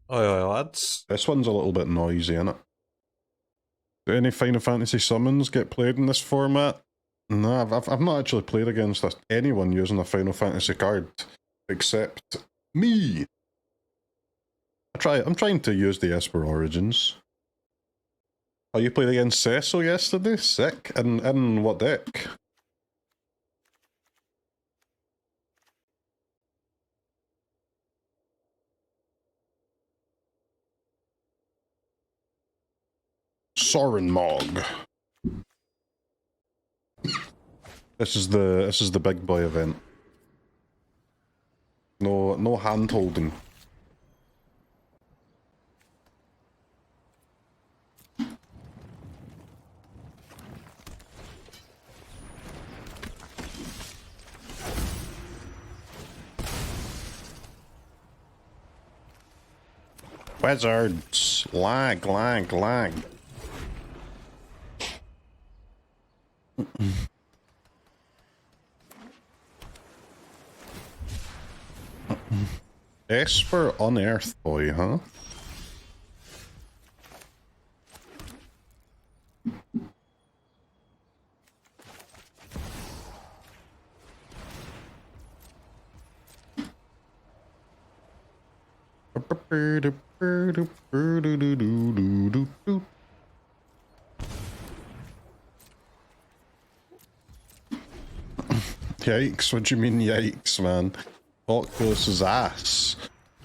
Aye, lads. This one's a little bit noisy, innit? Do any Final Fantasy summons get played in this format? No, I've not actually played against anyone using a Final Fantasy card, except me. I'm trying to use the Esper Origins. Oh, you played against Cecil yesterday? Sick. In what deck? Sorin Mog. This is the big boy event. No hand holding. Wizards. Lag. Esper Unearth Boy, huh? Yikes, what do you mean yikes, man? Oculus' ass.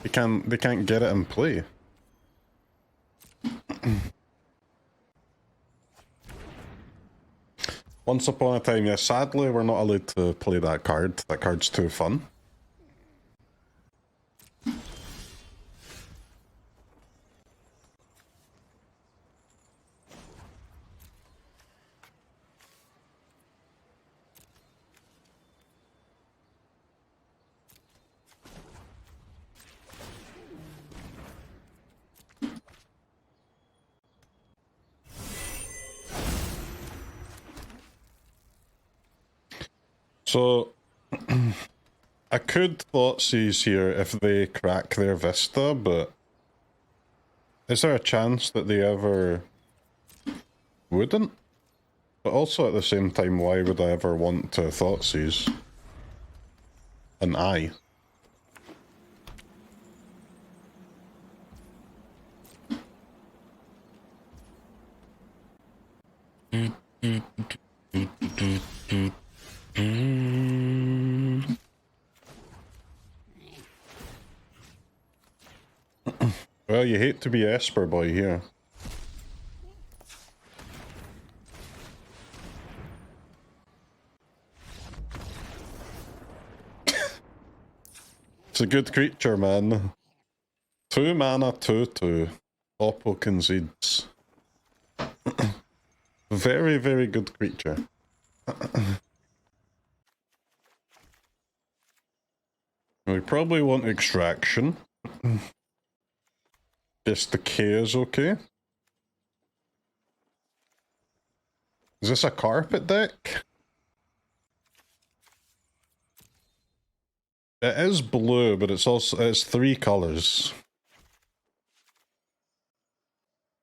They can't get it in play. Once upon a time, yeah, sadly we're not allowed to play that card. That card's too fun. So, I could Thoughtseize here if they crack their Vista, but is there a chance that they ever wouldn't? But also at the same time, why would I ever want to Thoughtseize? An eye. Well, you hate to be Esper boy here. It's a good creature, man. 2 mana, 2/2. Oppo concedes. Very, very good creature. We probably want extraction. Guess Decay is okay. Is this a carpet deck? It is blue, but it's 3 colors.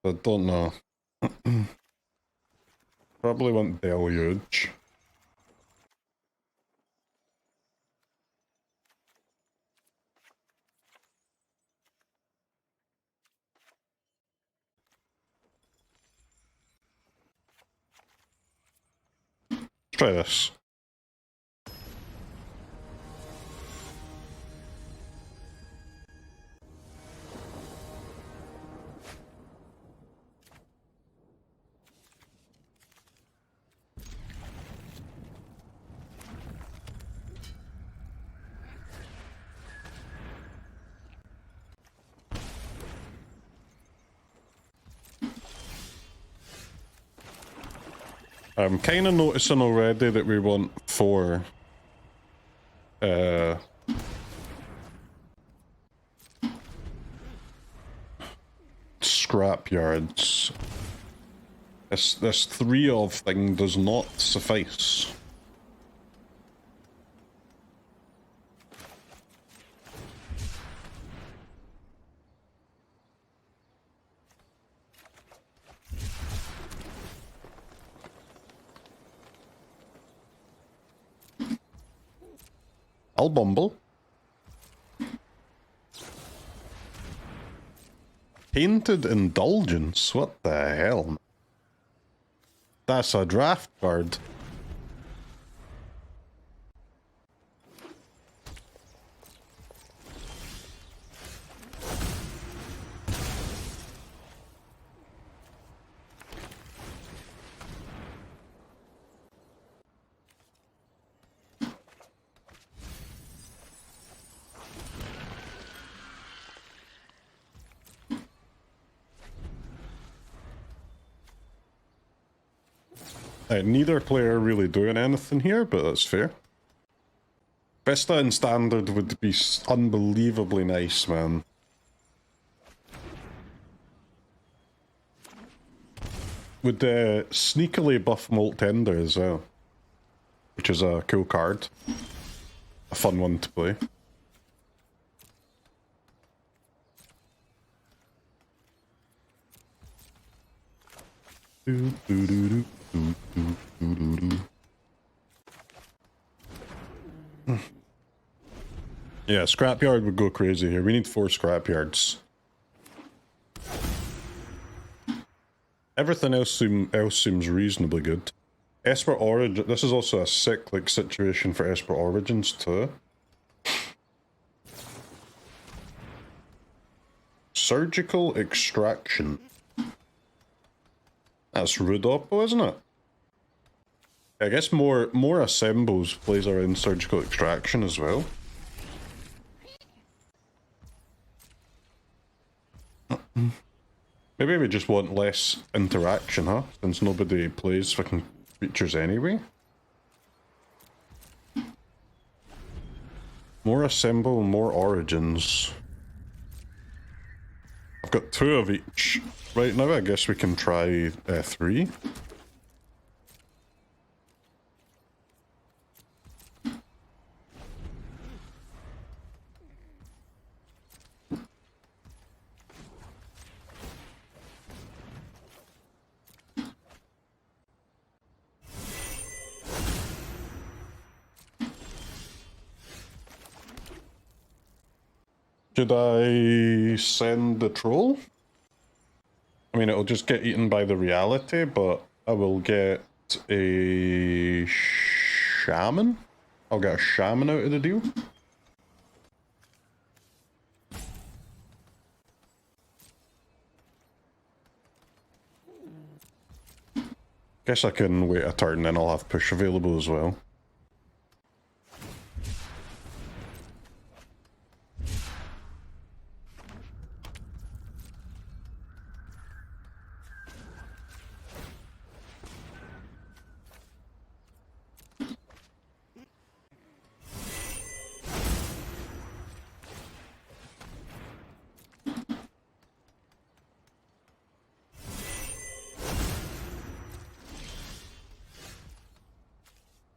I don't know. Probably want Deluge. Let's try this. I'm kind of noticing already that we want 4 scrapyards. This 3 of thing does not suffice. I'll bumble. Painted Indulgence? What the hell? That's a draft card. Neither player really doing anything here, but that's fair. Vista in Standard would be unbelievably nice, man. Would sneakily buff Molt Tender as well, which is a cool card. A fun one to play. Yeah, Scrapyard would go crazy here. We need 4 Scrapyards. Everything else seems reasonably good. Esper Origins. This is also a cyclic situation for Esper Origins too. Surgical Extraction. That's Rudopo, isn't it? I guess more Assembles plays around Surgical Extraction as well. Maybe we just want less interaction, huh? Since nobody plays fucking creatures anyway. More Assemble, more Origins. I've got 2 of each. Right now I guess we can try 3. Should I send the troll? I mean, it'll just get eaten by the reality, but I will get a shaman? I'll get a shaman out of the deal. Guess I can wait a turn, then I'll have push available as well.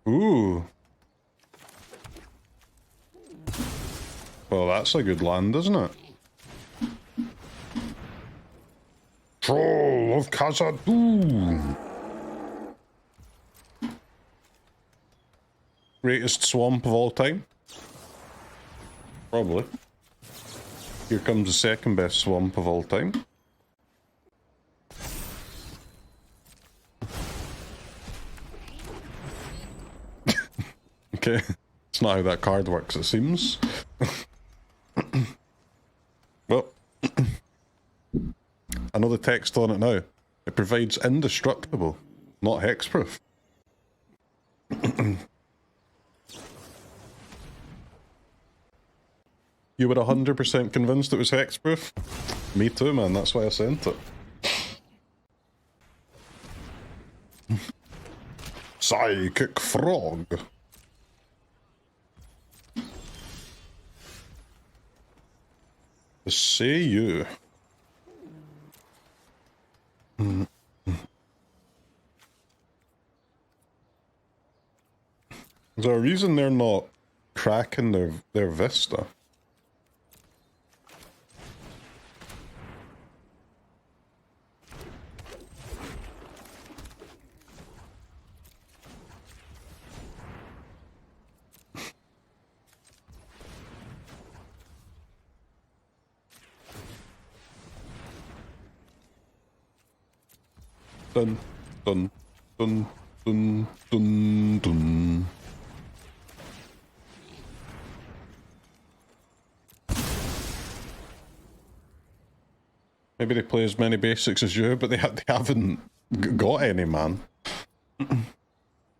Ooh. Well, that's a good land, isn't it? Troll of Khazad-dm. Greatest swamp of all time? Probably. Here comes the second best swamp of all time. Okay, it's not how that card works, it seems. Well, I know the text on it now. It provides indestructible, not hexproof. You were 100% convinced it was hexproof? Me too, man, that's why I sent it. Psychic Frog. Say you. Is there a reason they're not cracking their Vista? Dun, dun, dun, dun, dun, dun. Maybe they play as many basics as you, but they haven't got any, man.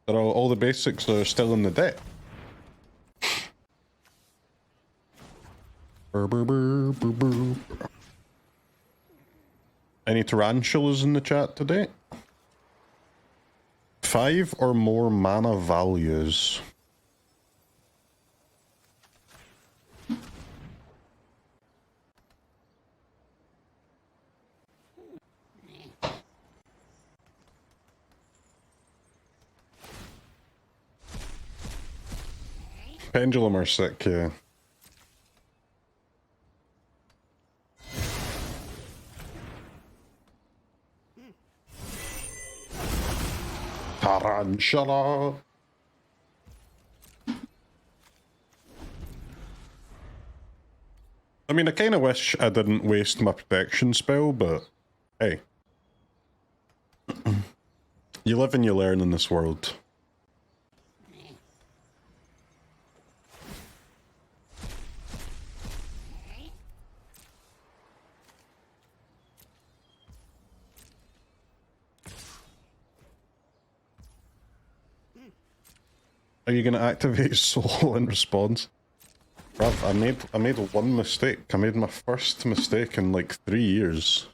All the basics are still in the deck. Any tarantulas in the chat today? 5 or more mana values. Pendulum are sick, yeah. Tarantula! I mean, I kind of wish I didn't waste my protection spell, but hey. You live and you learn in this world. Are you going to activate solo in response? Bruv, I made one mistake. I made my first mistake in like 3 years.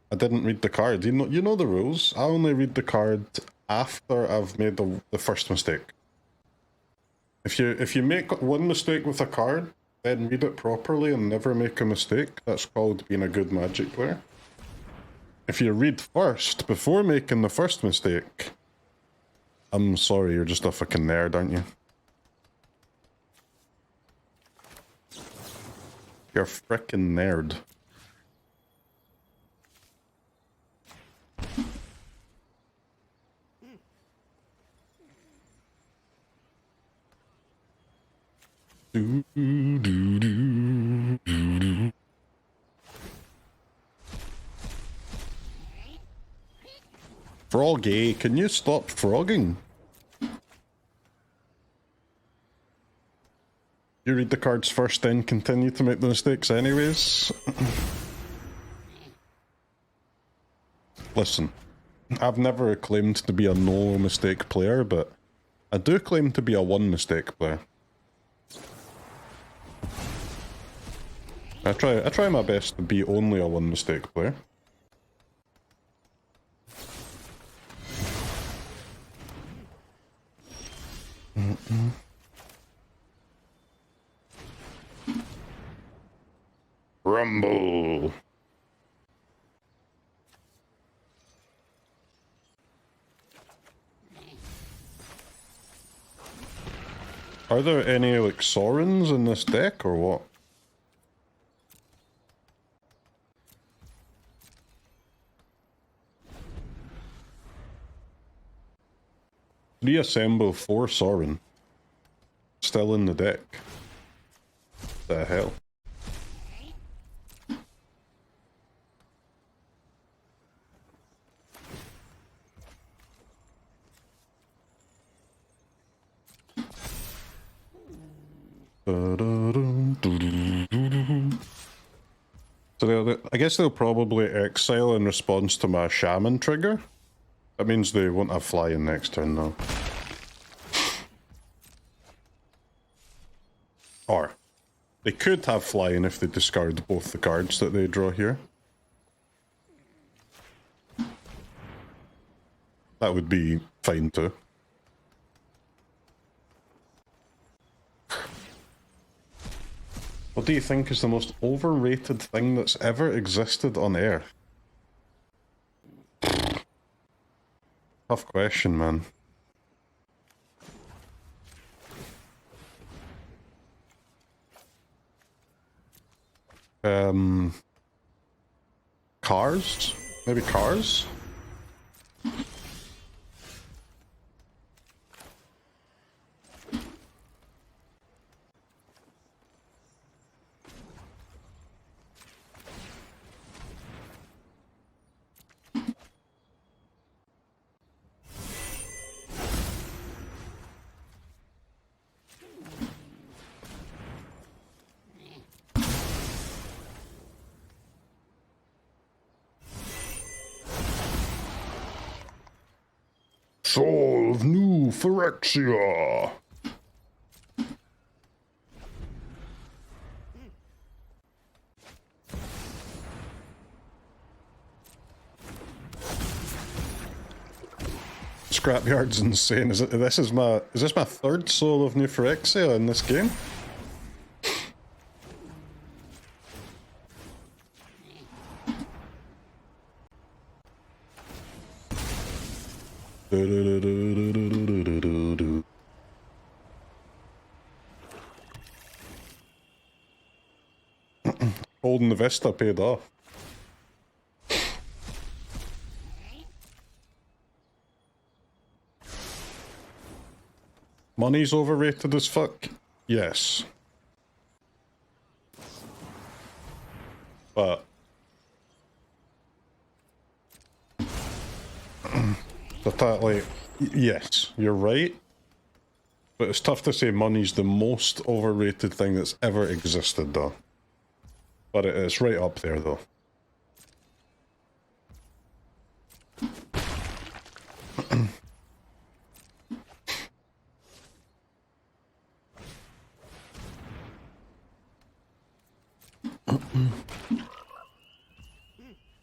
I didn't read the card. You know the rules. I only read the card after I've made the first mistake. If you make one mistake with a card, then read it properly and never make a mistake. That's called being a good Magic player. If you read first before making the first mistake, I'm sorry, you're just a fucking nerd, aren't you? You're a frickin' nerd. Froggy, can you stop frogging? You read the cards first, then continue to make the mistakes anyways. Listen, I've never claimed to be a no mistake player, but I do claim to be a one mistake player. I try my best to be only a one mistake player. Rumble. Are there any like Sorins in this deck or what? Reassemble 4 Sorin. Still in the deck. The hell? So I guess they'll probably exile in response to my Shaman trigger. That means they won't have flying next turn though. Or they could have flying if they discard both the cards that they draw here. That would be fine too. What do you think is the most overrated thing that's ever existed on Earth? Tough question, man. Cars? Maybe cars? Soul of New Phyrexia. Scrapyard's insane. Is this my third Soul of New Phyrexia in this game? Holding the Vista paid off. Money's overrated as fuck? Yes. But... like, yes, you're right. But it's tough to say money's the most overrated thing that's ever existed, though. But it's right up there, though.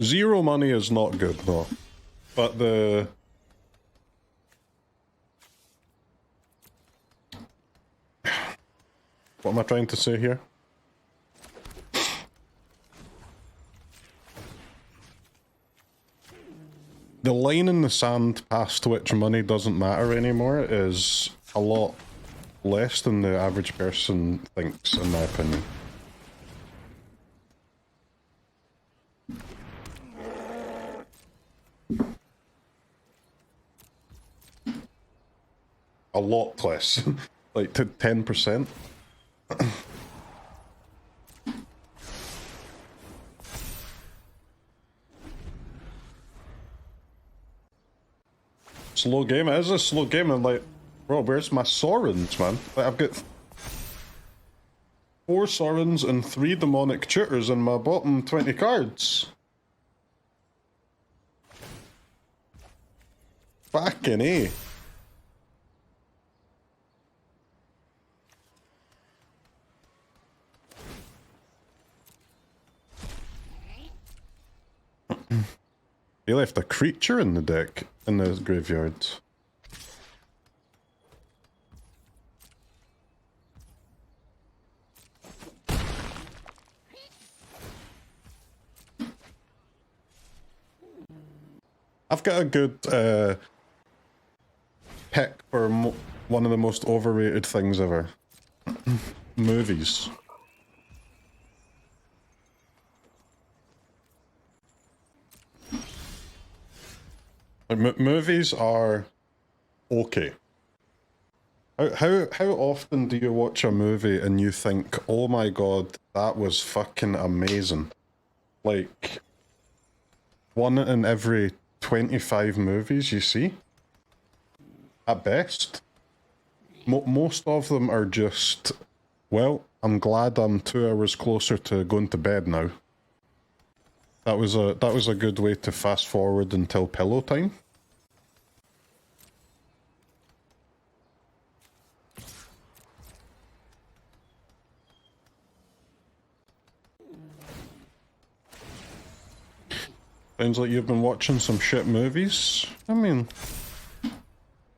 Zero money is not good, though. But the... What am I trying to say here? The line in the sand past which money doesn't matter anymore is a lot less than the average person thinks, in my opinion. A lot less. Like to 10%. Slow game. It is a slow game. I'm like, bro, where's my Sorins, man? Like, I've got 4 Sorins and 3 demonic tutors in my bottom 20 cards. Fucking A. He left a creature in the deck, in the graveyard. I've got a good pick for one of the most overrated things ever. Movies. Like, movies are okay. How often do you watch a movie and you think, oh my god, that was fucking amazing? Like, 1 in every 25 movies you see? At best. Most of them are just, well, I'm glad I'm 2 hours closer to going to bed now. That was a good way to fast forward until pillow time. Sounds like you've been watching some shit movies. I mean,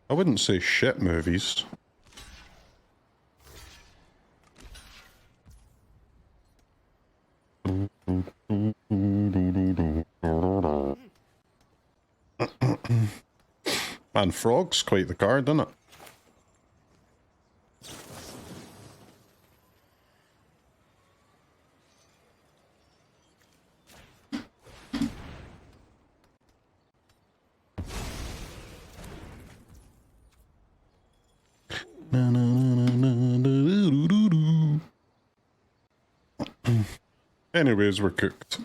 I wouldn't say shit movies. Man, Frog's quite the card, isn't it? Anyways, we're cooked.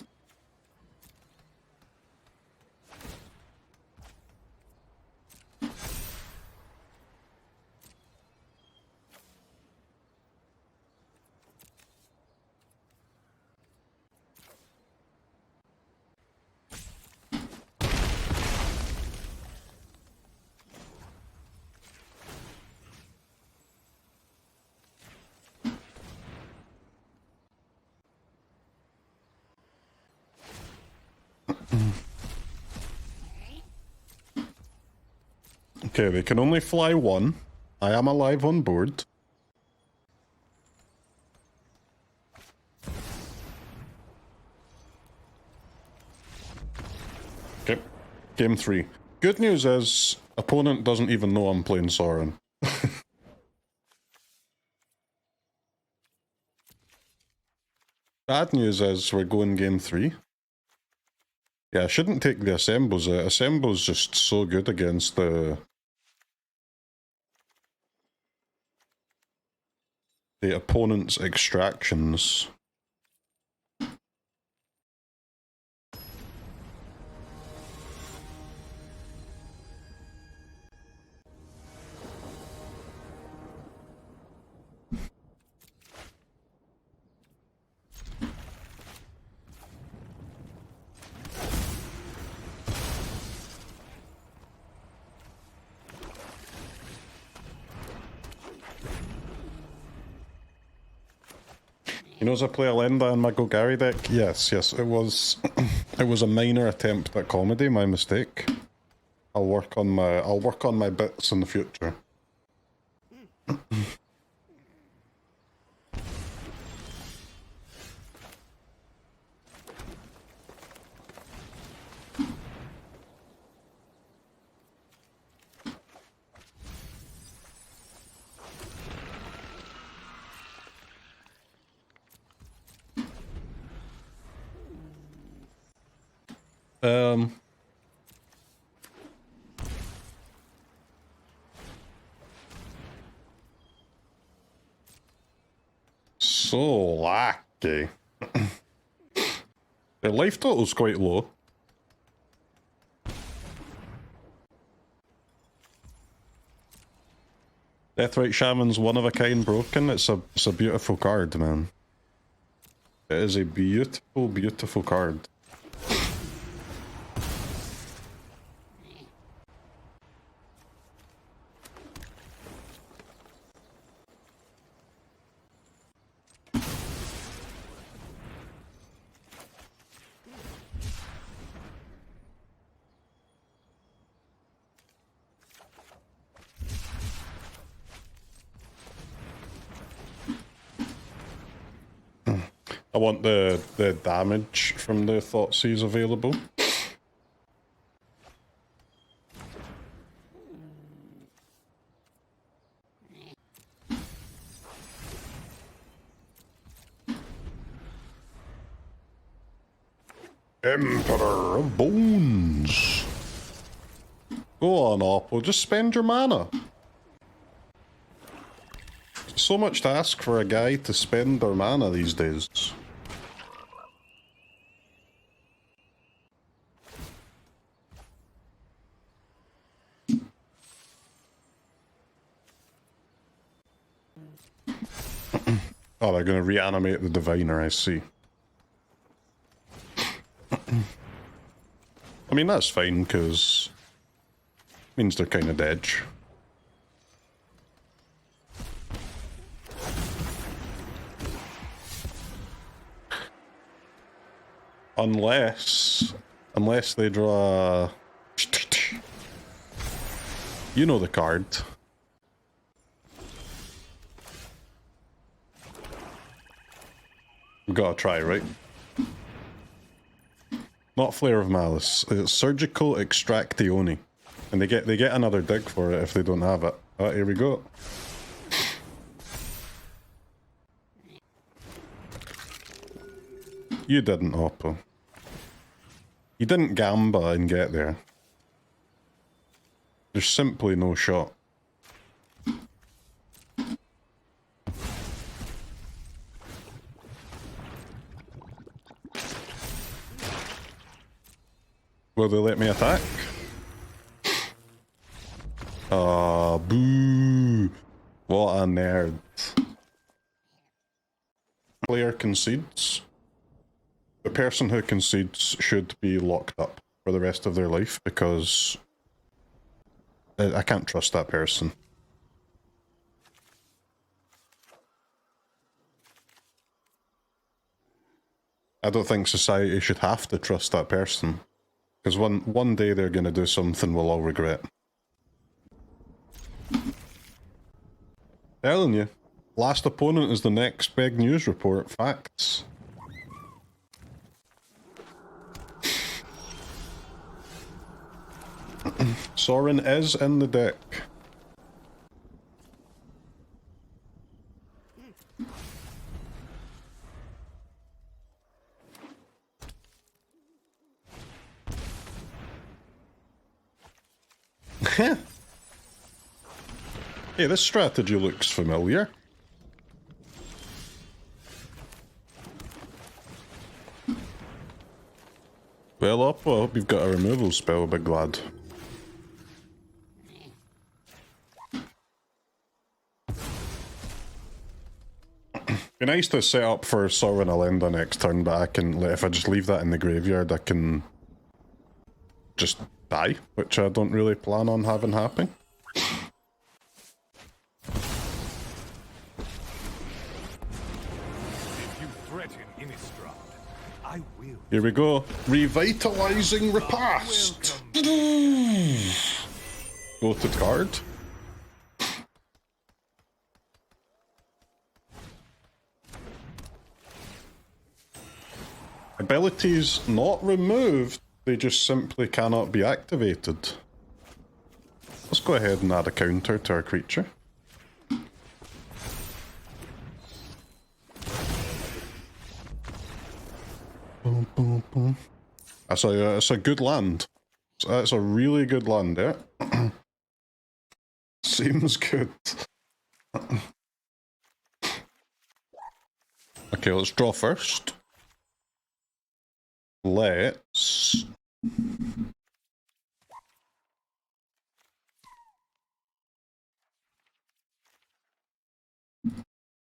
Okay, they can only fly one. I am alive on board. Okay, game 3. Good news is, opponent doesn't even know I'm playing Sorin. Bad news is, we're going game 3. Yeah, I shouldn't take the Assembles out. Assemble's just so good against the opponent's extractions. You know, as I play Elenda in my Golgari deck? Yes, it was it was a minor attempt at comedy, my mistake. I'll work on my bits in the future. So lucky. Their life total's quite low. Deathrite Shaman's one of a kind broken. It's a beautiful card, man. It is a beautiful, beautiful card. I want the damage from the Thoughtseize available. Emperor of Bones. Go on, Oppo, just spend your mana. So much to ask for a guy to spend their mana these days. Oh, they're going to reanimate the Diviner, I see. I mean, that's fine, because it means they're kind of dead. Unless they draw... You know the card. We gotta try, right? Not Flare of Malice. It's Surgical Extraction. And they get another dig for it if they don't have it. Oh, here we go. You didn't, Oppo. You didn't gamba and get there. There's simply no shot. Will they let me attack? Ah, boo! What a nerd. Player concedes. The person who concedes should be locked up for the rest of their life because I can't trust that person. I don't think society should have to trust that person. Because one day they're going to do something we'll all regret. Telling you. Last opponent is the next big news report. Facts. Sorin is in the deck. Hey, this strategy looks familiar. Well up, well, I hope you've got a removal spell, big lad. Be nice to set up for Saint Elenda next turn, but I can, if I just leave that in the graveyard, I can just die, which I don't really plan on having happen. Here we go. Revitalizing Repast. Go to card. Abilities not removed, they just simply cannot be activated. Let's go ahead and add a counter to our creature. Boom, boom, boom. That's a good land. That's a really good land, yeah. Seems good. Okay, let's draw first. Let's...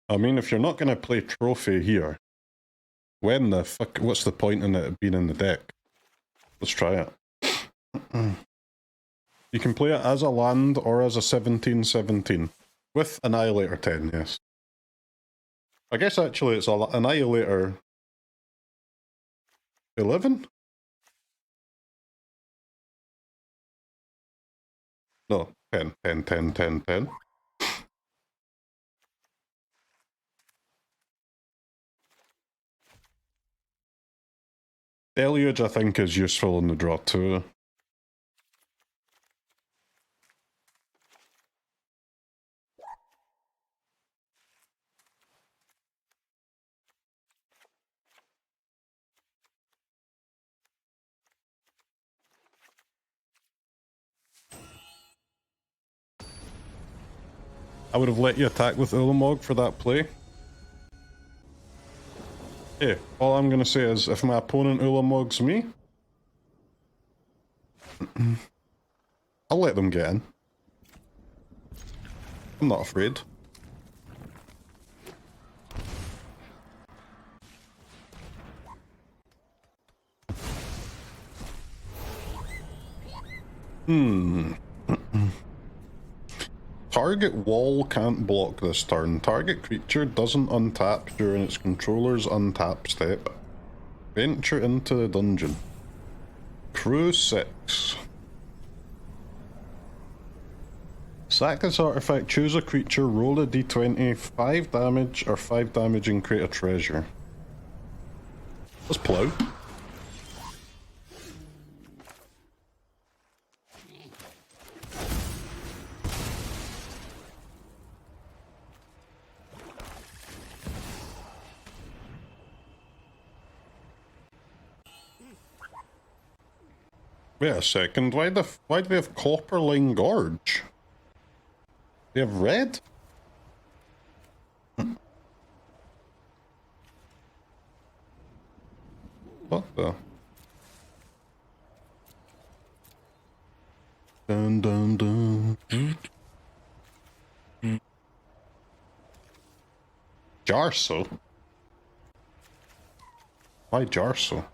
I mean, if you're not going to play Trophy here, when the fuck... What's the point in it being in the deck? Let's try it. You can play it as a land or as a 17/17. With Annihilator 10, yes. I guess actually it's Annihilator 11? No, 10, 10, 10, 10, 10. Deluge, I think, is useful in the draw too. I would have let you attack with Ulamog for that play. Hey, all I'm gonna say is, if my opponent Ulamogs me, I'll let them get in. I'm not afraid. Target wall can't block this turn. Target creature doesn't untap during its controller's untap step. Venture into the dungeon. Crew 6. Sack this artifact, choose a creature, roll a d20, 5 damage or 5 damage and create a treasure. Let's plow. Wait a second, why do they have Copperline Gorge? They have red? What the? Dun dun dun. Jarso? Why Jarso?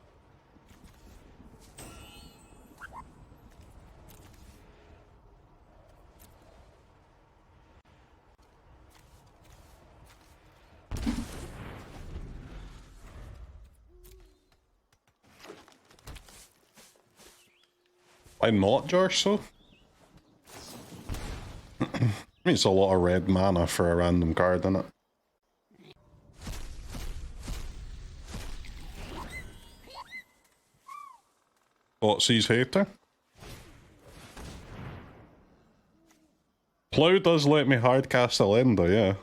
Why not Jarso? It's a lot of red mana for a random card, isn't it? Thoughtseize hater. Plow does let me hardcast Elenda, yeah.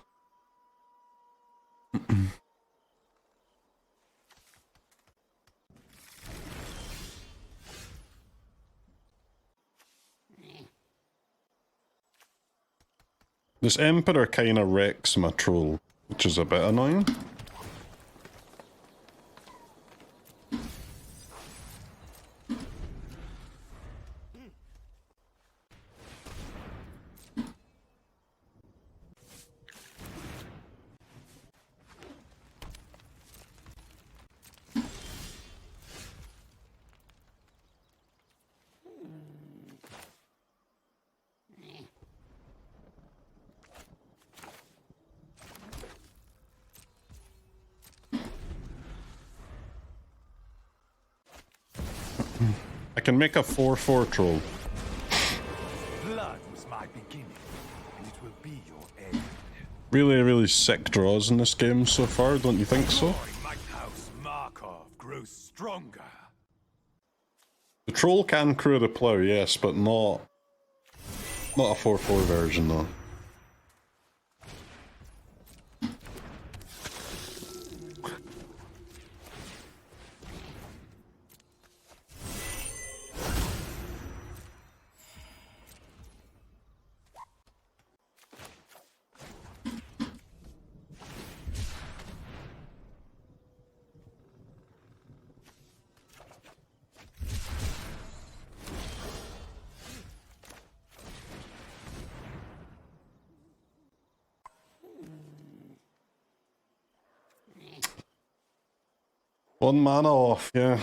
This Emperor kinda wrecks my troll, which is a bit annoying. I can make a 4/4 troll. Blood was my beginning, and it will be your end. Really, really sick draws in this game so far, don't you think so? My house Markov grows stronger. The troll can crew the plow, yes, but not a 4/4 version though. One mana off, yeah.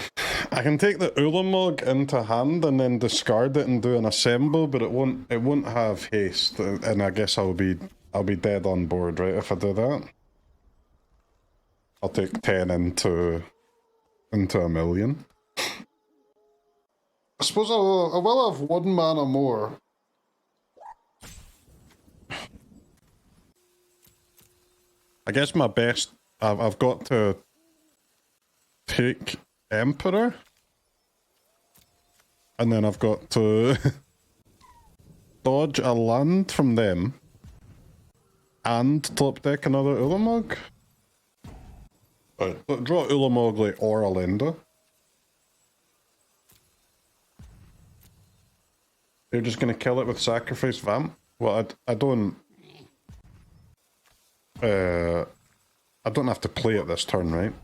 I can take the Ulamog into hand and then discard it and do an assemble, but it won't have haste, and I guess I'll be dead on board, right, if I do that. I'll take 10 into a million. I suppose I will have 1 mana more. I guess my best, I've got to take Emperor, and then I've got to dodge a land from them and top deck another Ulamog. Right, draw Ulamog like or Elenda. You're just gonna kill it with sacrifice Vamp? Well, I don't have to play it this turn, right?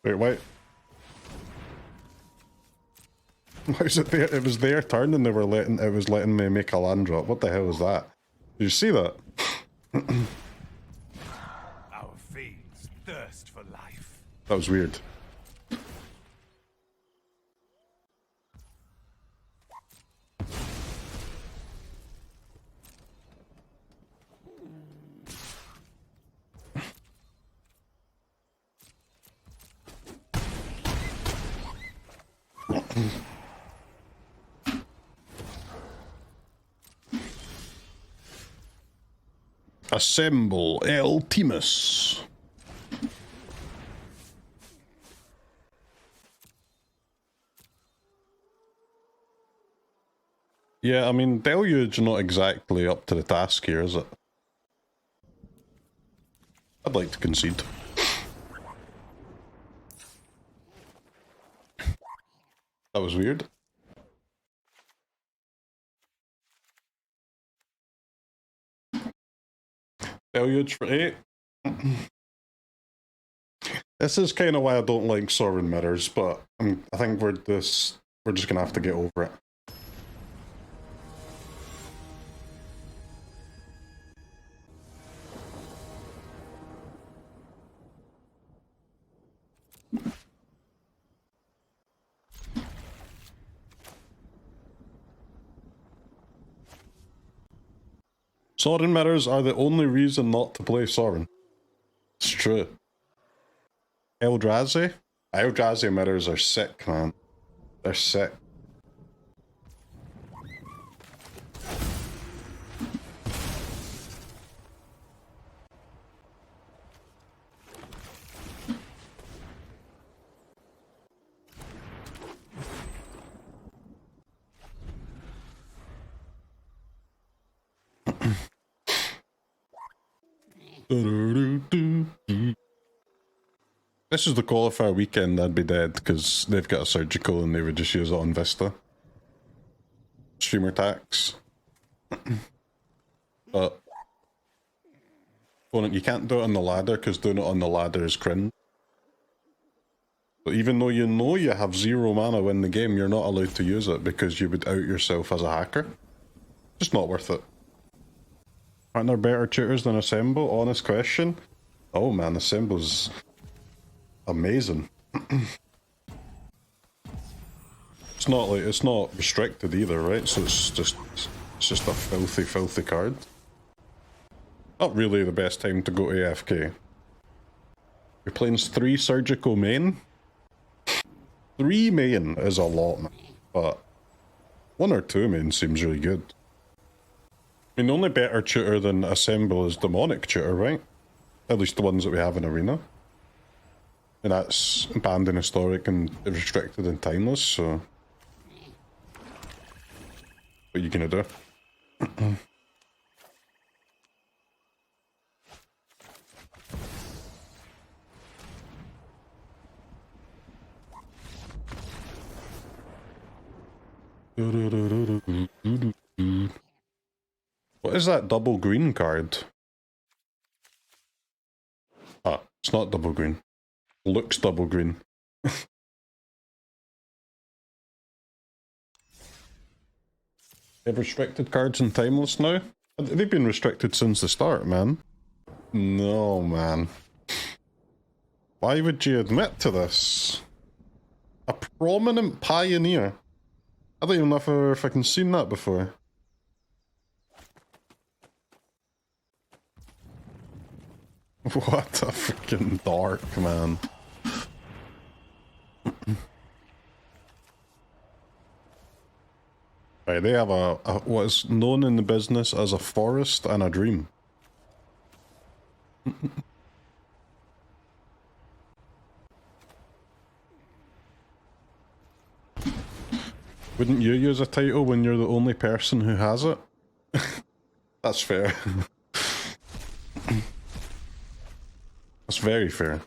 Wait, wait. Why is it there? It was their turn and it was letting me make a land drop. What the hell was that? Did you see that? Our fiends thirst for life. That was weird. Assemble El Timus. Yeah, I mean, Deluge not exactly up to the task here, is it? I'd like to concede. That was weird. Deluge for 8. This is kind of why I don't like Sorin mirrors, but I think we're just gonna have to get over it. Sorin mirrors are the only reason not to play Sorin. It's true. Eldrazi? Eldrazi mirrors are sick, man. They're sick. This is the qualifier weekend, I'd be dead because they've got a surgical and they would just use it on Vista. Streamer tax. But opponent, you can't do it on the ladder because doing it on the ladder is cringe. But even though you have 0 mana when the game, you're not allowed to use it because you would out yourself as a hacker. Just not worth it. Aren't there better tutors than Assemble? Honest question. Oh man, Assemble's amazing. It's not restricted either, right? So it's just a filthy card. Not really the best time to go AFK. You're playing 3 surgical main. 3 main is a lot, man. But 1 or 2 main seems really good. I mean, the only better tutor than Assemble is Demonic Tutor, right? At least the ones that we have in Arena. And that's banned in Historic and restricted in Timeless, so... What are you gonna do? What is that double green card? Ah, it's not double green. Looks double green. They have restricted cards in Timeless now? They've been restricted since the start, man. No, man. Why would you admit to this? A prominent pioneer. I don't even know if I've fucking seen that before. What a freaking dark, man. Right, they have a what is known in the business as a forest and a dream. Wouldn't you use a title when you're the only person who has it? That's fair. That's very fair.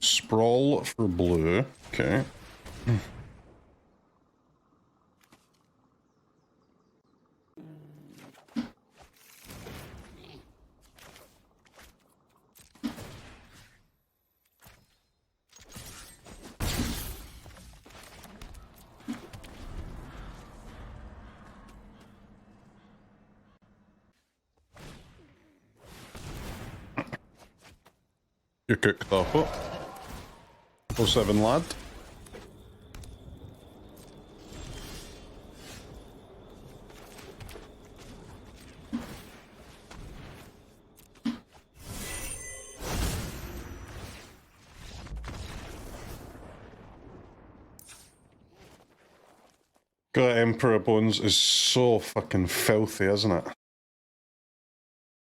Sprawl for blue. Okay. You cooked up it. 07 lad. God, Emperor Bones is so fucking filthy, isn't it?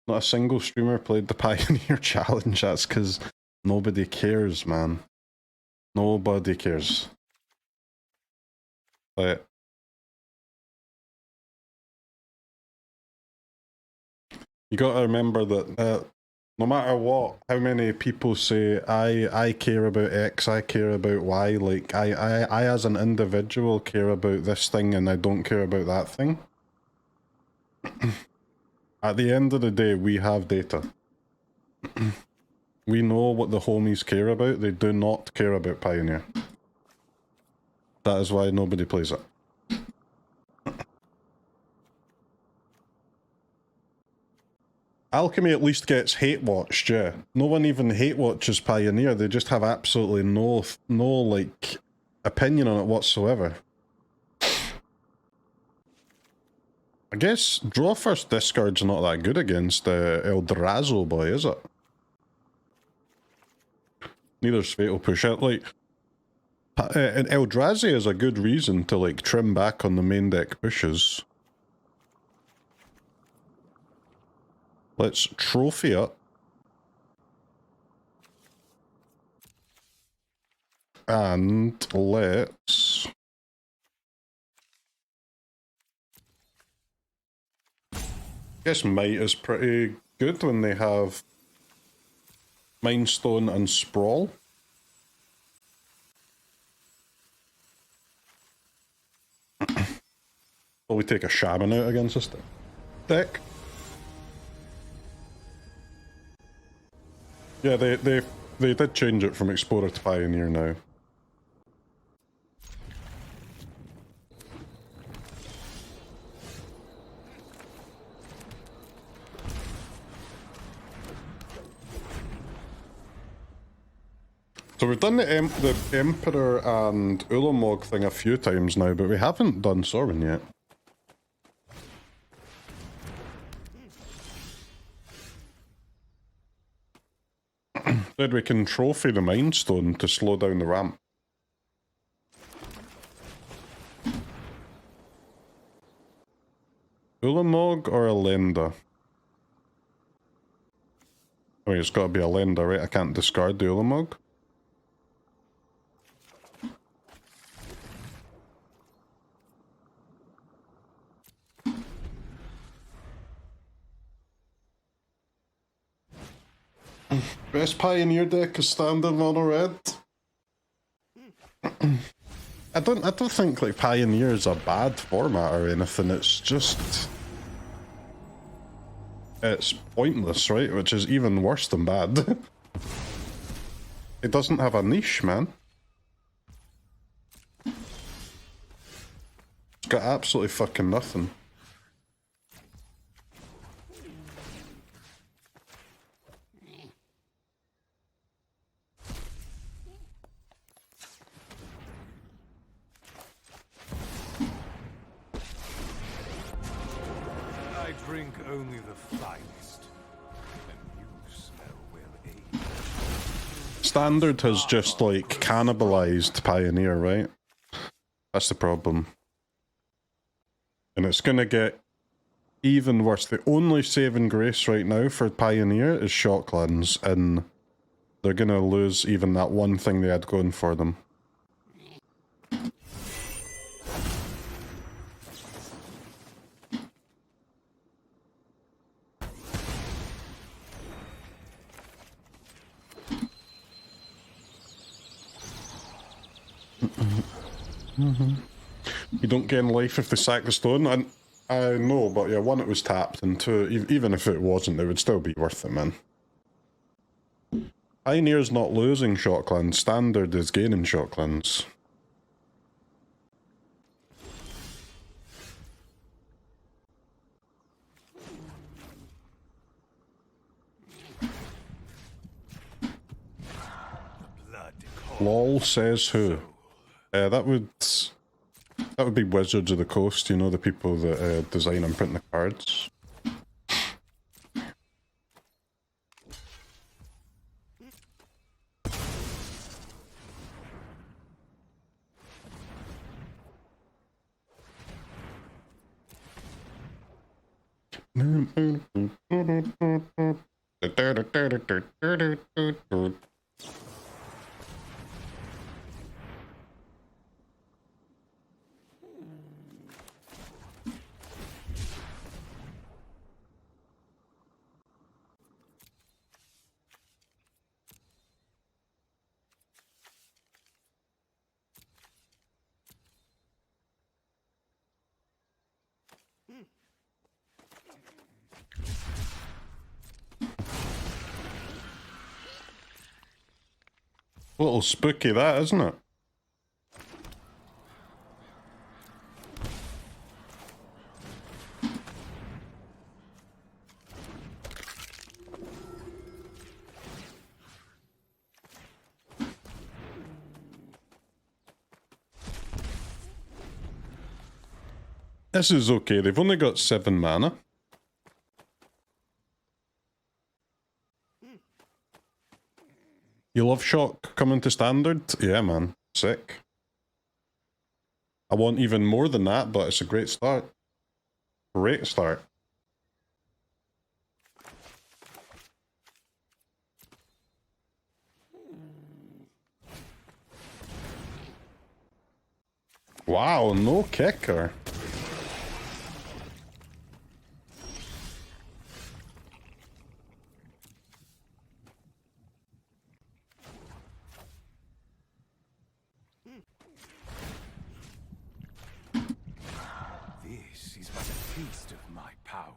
Not a single streamer played the Pioneer Challenge. That's because nobody cares, man. Nobody cares. Like, you gotta remember that no matter what, how many people say I care about X, I care about Y, like I as an individual care about this thing and I don't care about that thing. At the end of the day, we have data. We know what the homies care about. They do not care about Pioneer. That is why nobody plays it. Alchemy at least gets hate watched, yeah. No one even hate watches Pioneer. They just have absolutely no like opinion on it whatsoever. I guess draw first discard's not that good against Eldrazo boy, is it? Neither's Fatal Push. Like, and Eldrazi is a good reason to like trim back on the main deck pushes. Let's trophy it. And let's... I guess Mite is pretty good when they have Mind Stone and Sprawl. Will we take a Shaman out against this deck? Yeah, they did change it from Explorer to Pioneer now. So we've done the Emperor and Ulamog thing a few times now, but we haven't done Sorin yet. Said we can trophy the Mind Stone to slow down the ramp. Ulamog or Elenda? I mean, it's got to be Elenda, right? I can't discard the Ulamog. Best Pioneer deck is standard mono red. I don't think like Pioneer is a bad format or anything. It's just it's pointless, right? Which is even worse than bad. It doesn't have a niche, man. It's got absolutely fucking nothing. Drink only the finest, and you smell well aged. Standard has just like cannibalized Pioneer, right? That's the problem. And it's gonna get even worse. The only saving grace right now for Pioneer is Shocklands, and they're gonna lose even that one thing they had going for them. You don't gain life if they sack the stone. I know, but yeah, one, it was tapped, and two, even if it wasn't, it would still be worth it, man. Pioneer's not losing Shocklands, Standard is gaining Shocklands. LOL says who? That would be Wizards of the Coast, you know, the people that design and print the cards. A little spooky that, isn't it? This is okay, they've only got 7 mana. You love Shock coming to standard? Yeah, man. Sick. I want even more than that, but it's a great start. Great start. Wow, no kicker. This is but a taste of my power.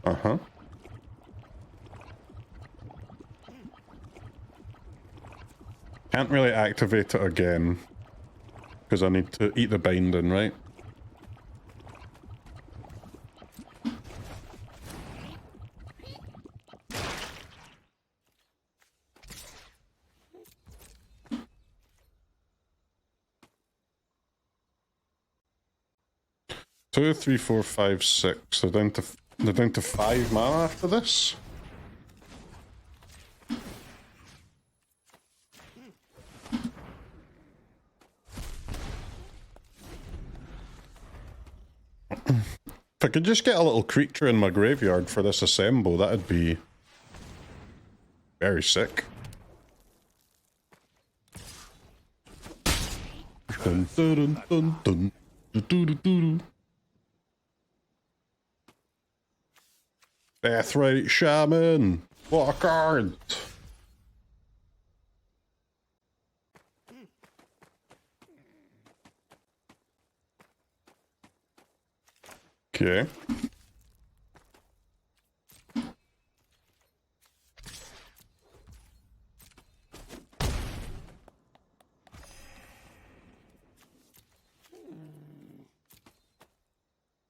Uh-huh. Can't really activate it again because I need to eat the binding, right? Two, 3, 4, 5, 6. They're down to 5 mana after this. If I could just get a little creature in my graveyard for this assemble, that'd be very sick. Dun, dun, dun, dun, dun. Do, do, do, do. Deathrite Shaman! What a card! Okay.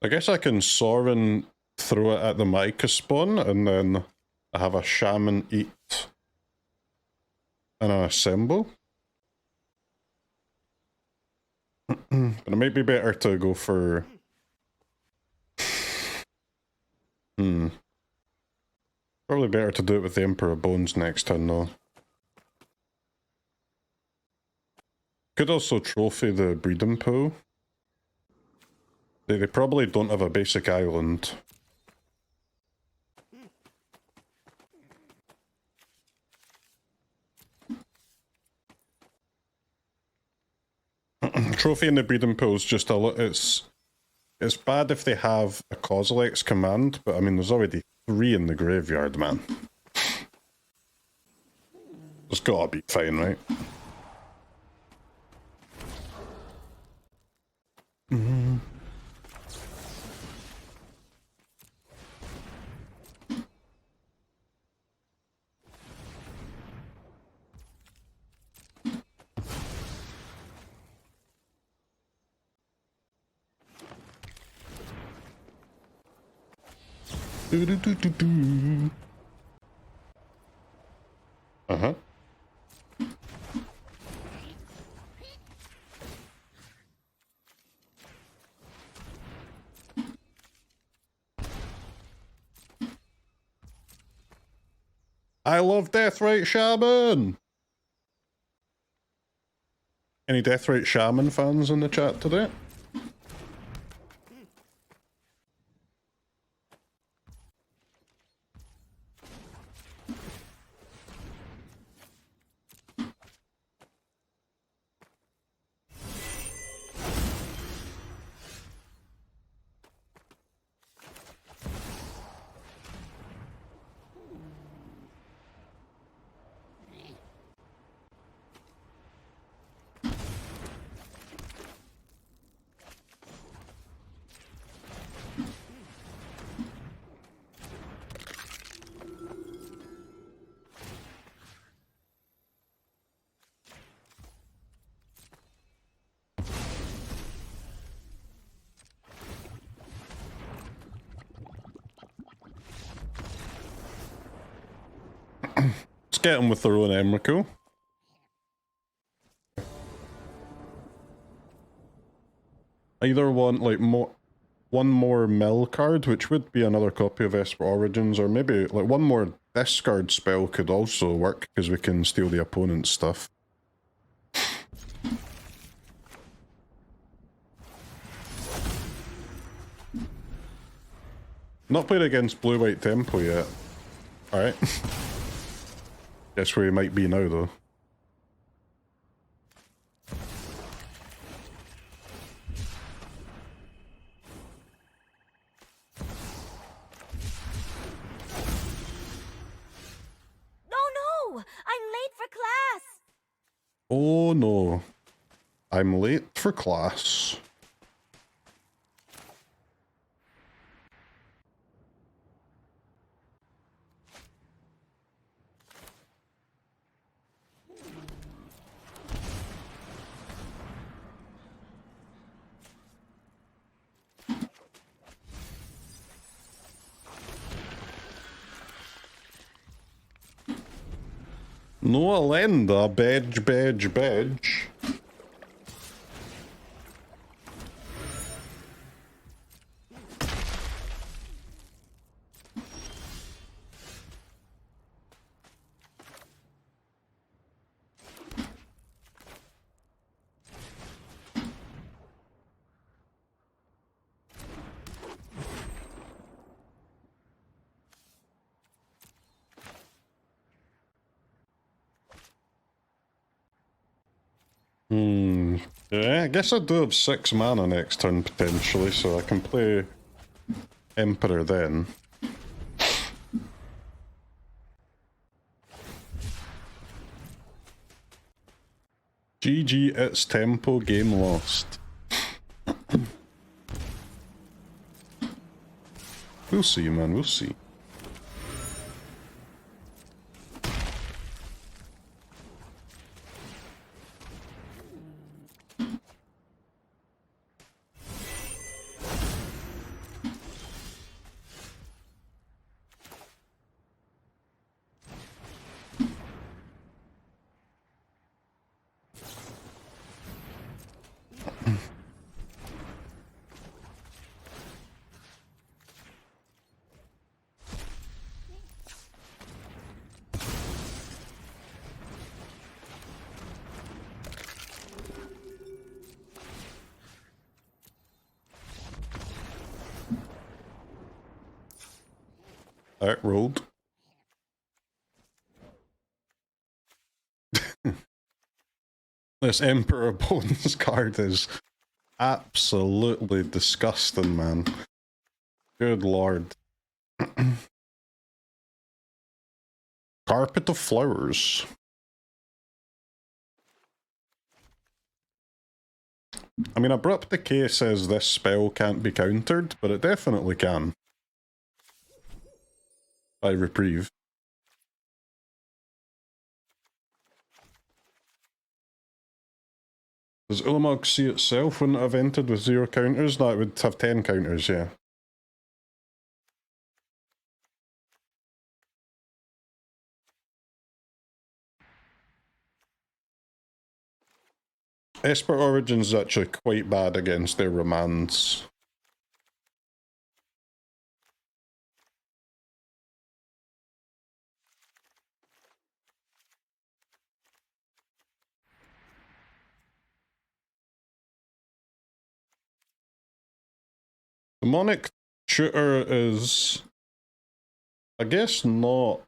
I guess I can Sorin throw it at the Micah spawn, and then I have a Shaman eat and an assemble. But it might be better to go for... Probably better to do it with the Emperor Bones next turn, though. Could also trophy the breeding pool. They probably don't have a basic island. Trophy in the breeding pool is just a lot. It's bad if they have a Kozilek's command, but I mean, there's already 3 in the graveyard, man. It's gotta be fine, right? Uh-huh. I love Deathrite Shaman! Any Deathrite Shaman fans in the chat today? get them with their own Emrakul. Either want like one more mill card, which would be another copy of Esper Origins, or maybe like one more discard spell could also work because we can steal the opponent's stuff. Not played against Blue-White Tempo yet. Alright. Guess where he might be now though. Oh no, I'm late for class. No Elenda, bedge. Yeah, I guess I do have 6 mana next turn potentially, so I can play Emperor then. GG, it's tempo, game lost. We'll see, man, we'll see. Alright, rolled. This Emperor Bones card is absolutely disgusting, man. Good lord. Carpet of Flowers. I mean, Abrupt Decay says this spell can't be countered, but it definitely can. By Reprieve. Does Ulamog see itself wouldn't have entered with 0 counters? No, it would have 10 counters, yeah. Esper Origins is actually quite bad against their remands. Demonic Shooter is, I guess, not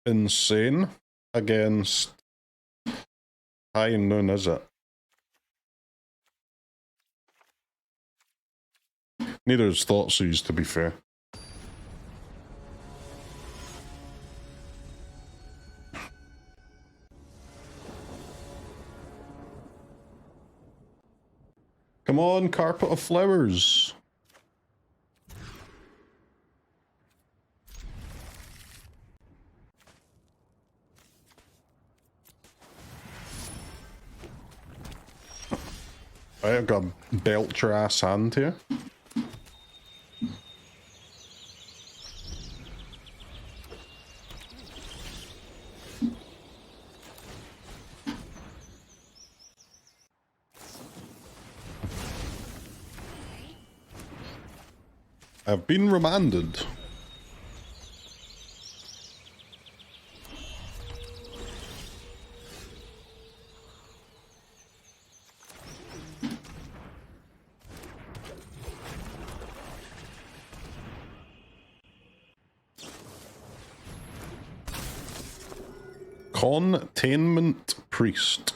insane against High Noon, is it? Neither is Thoughtseize, to be fair. Come on, Carpet of Flowers. Right, I've got a belt your ass hand here. I've been remanded. Containment Priest.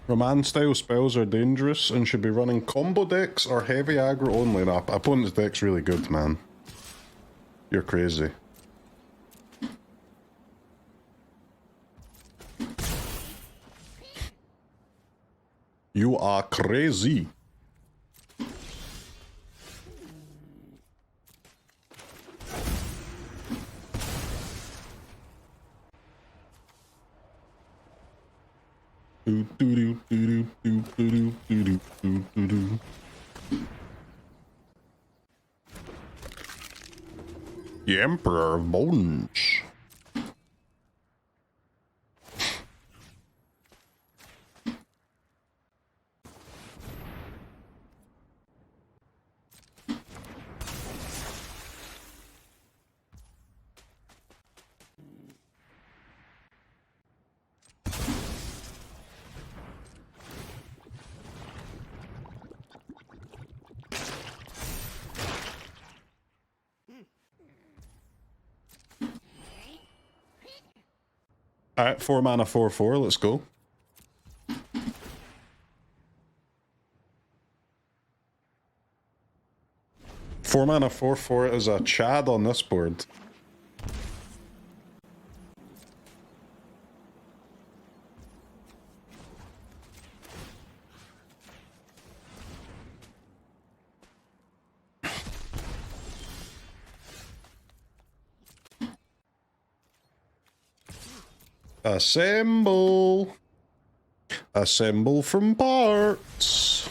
Remand style spells are dangerous and should be running combo decks or heavy aggro only. Nah, opponent's deck's really good, man. You're crazy. You are crazy. The Emperor of Bones. Alright, 4 mana, 4/4, let's go. Four mana, 4/4 is a Chad on this board. Assemble! Assemble from parts!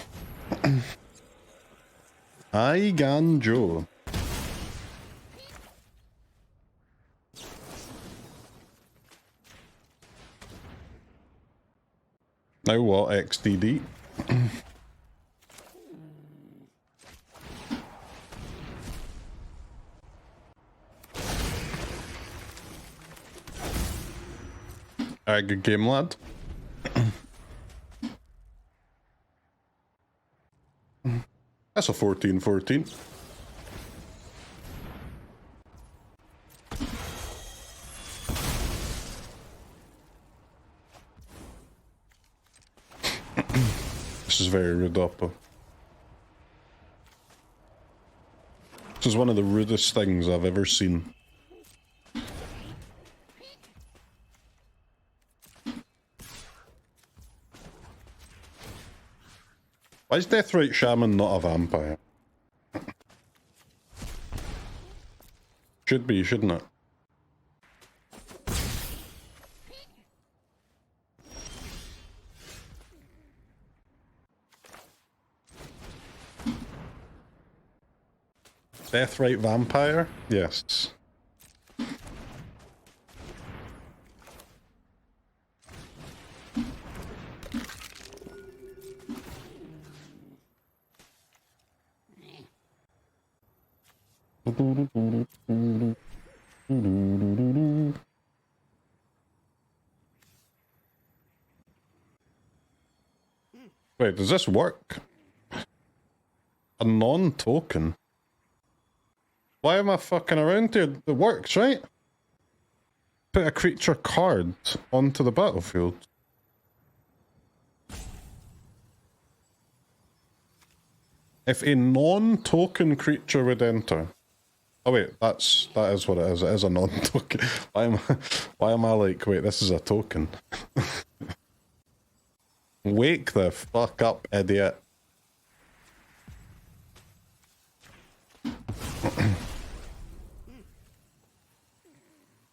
I Ganjo. Now what, XDD? Alright, good game, lad. That's a 14/14. This is very rude up. This is one of the rudest things I've ever seen. Why is Deathrite Shaman not a vampire? Should be, shouldn't it? Deathrite vampire? Yes. Wait, does this work? A non-token? Why am I fucking around here? It works, right? Put a creature card onto the battlefield. If a non-token creature would enter. Oh wait, that is what it is. It is a non-token. Why am I like, wait, this is a token. Wake the fuck up, idiot.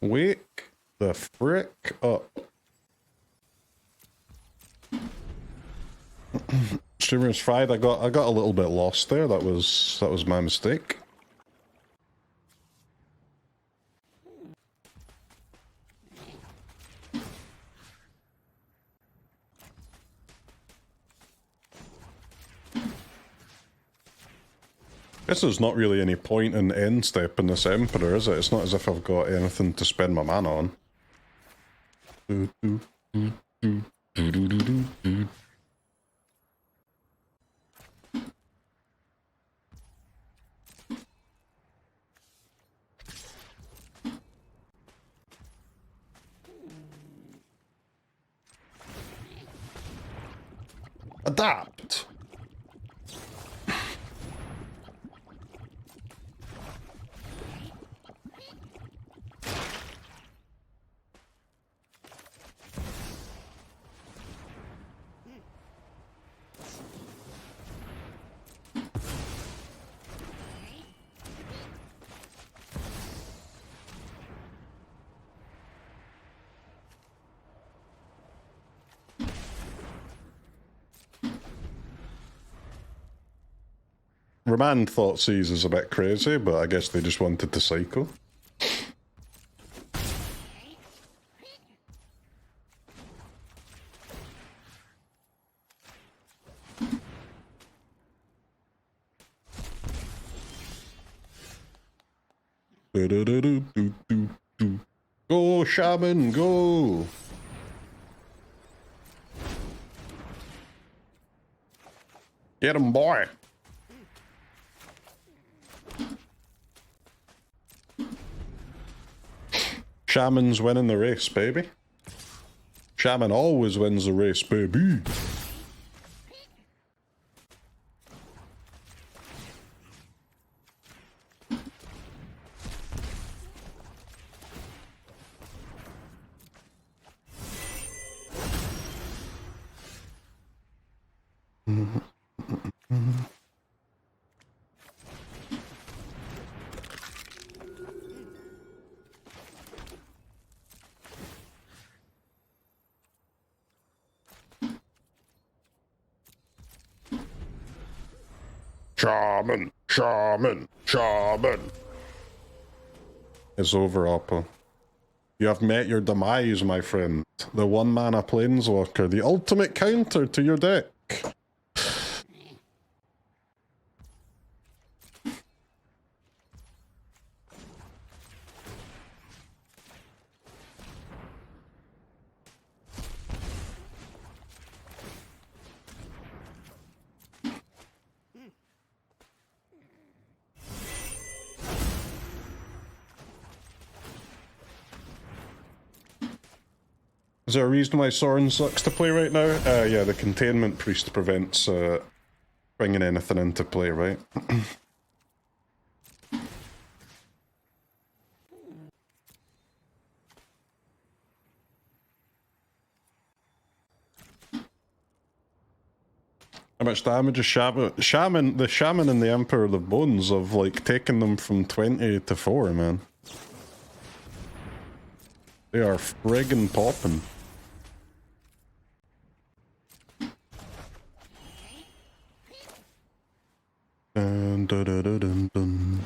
Wake the frick up. Streamer's fried. I got a little bit lost there. That was my mistake. Guess there's not really any point in end step in this Emperor, is it? It's not as if I've got anything to spend my mana on. Adapt! Remand Thoughtseize is a bit crazy, but I guess they just wanted to cycle. Go, Shaman, go! Get him, boy! Shaman's winning the race, baby. Shaman always wins the race, baby. Shaman, Shaman, Shaman. It's over, Oppo. You have met your demise, my friend. The one mana planeswalker, the ultimate counter to your deck. Is there a reason why Sorin sucks to play right now? Yeah, the Containment Priest prevents bringing anything into play, right? How much damage is the Shaman and the Emperor of the Bones have, like, taken them from 20 to 4, man. They are friggin' popping. Dun, dun, dun, dun, dun, dun.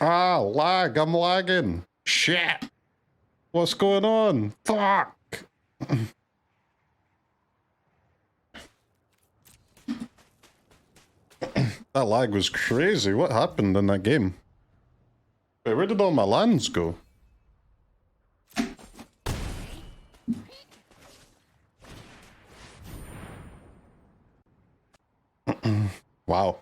Ah, lag, I'm lagging. Shit. What's going on? Fuck. That lag was crazy. What happened in that game? Wait, where did all my lands go? Wow.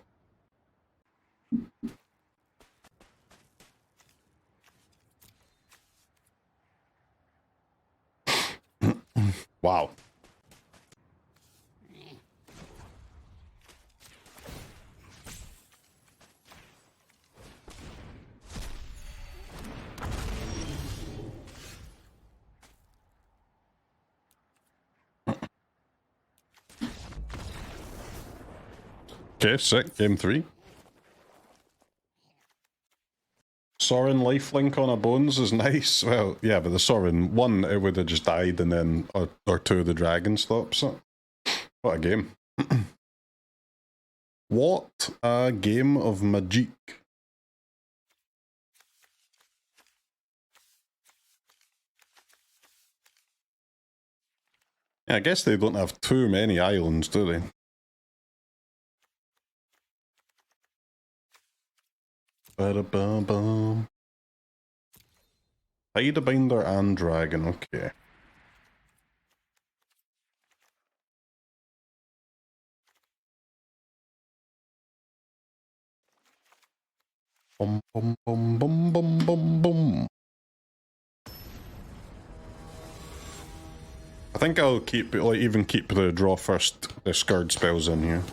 Wow. Okay, sick. Game 3. Sorin lifelink on a bones is nice. Well, yeah, but the Sorin, one, it would have just died, and then, or two, the dragon stops it. What a game. What a game of magic. Yeah, I guess they don't have too many islands, do they? Ba-da-ba-bum. Hidebinder and dragon, okay. Bum bum bum bum bum bum bum. I think I'll keep, like, even keep the draw first discard spells in here.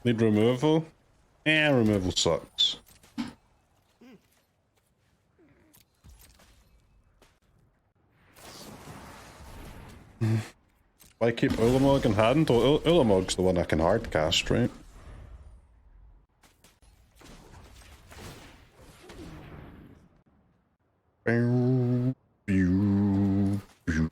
Need removal? Eh, removal sucks. Why keep Ulamog in hand? Well, Ulamog's the one I can hard cast, right? Pew, pew, pew.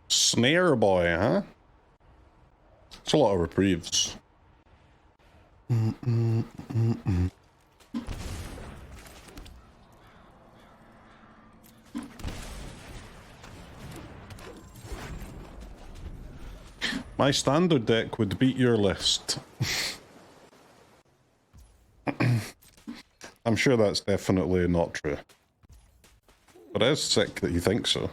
Snare boy, huh? It's a lot of reprieves. My standard deck would beat your list. I'm sure that's definitely not true. But it is sick that you think so.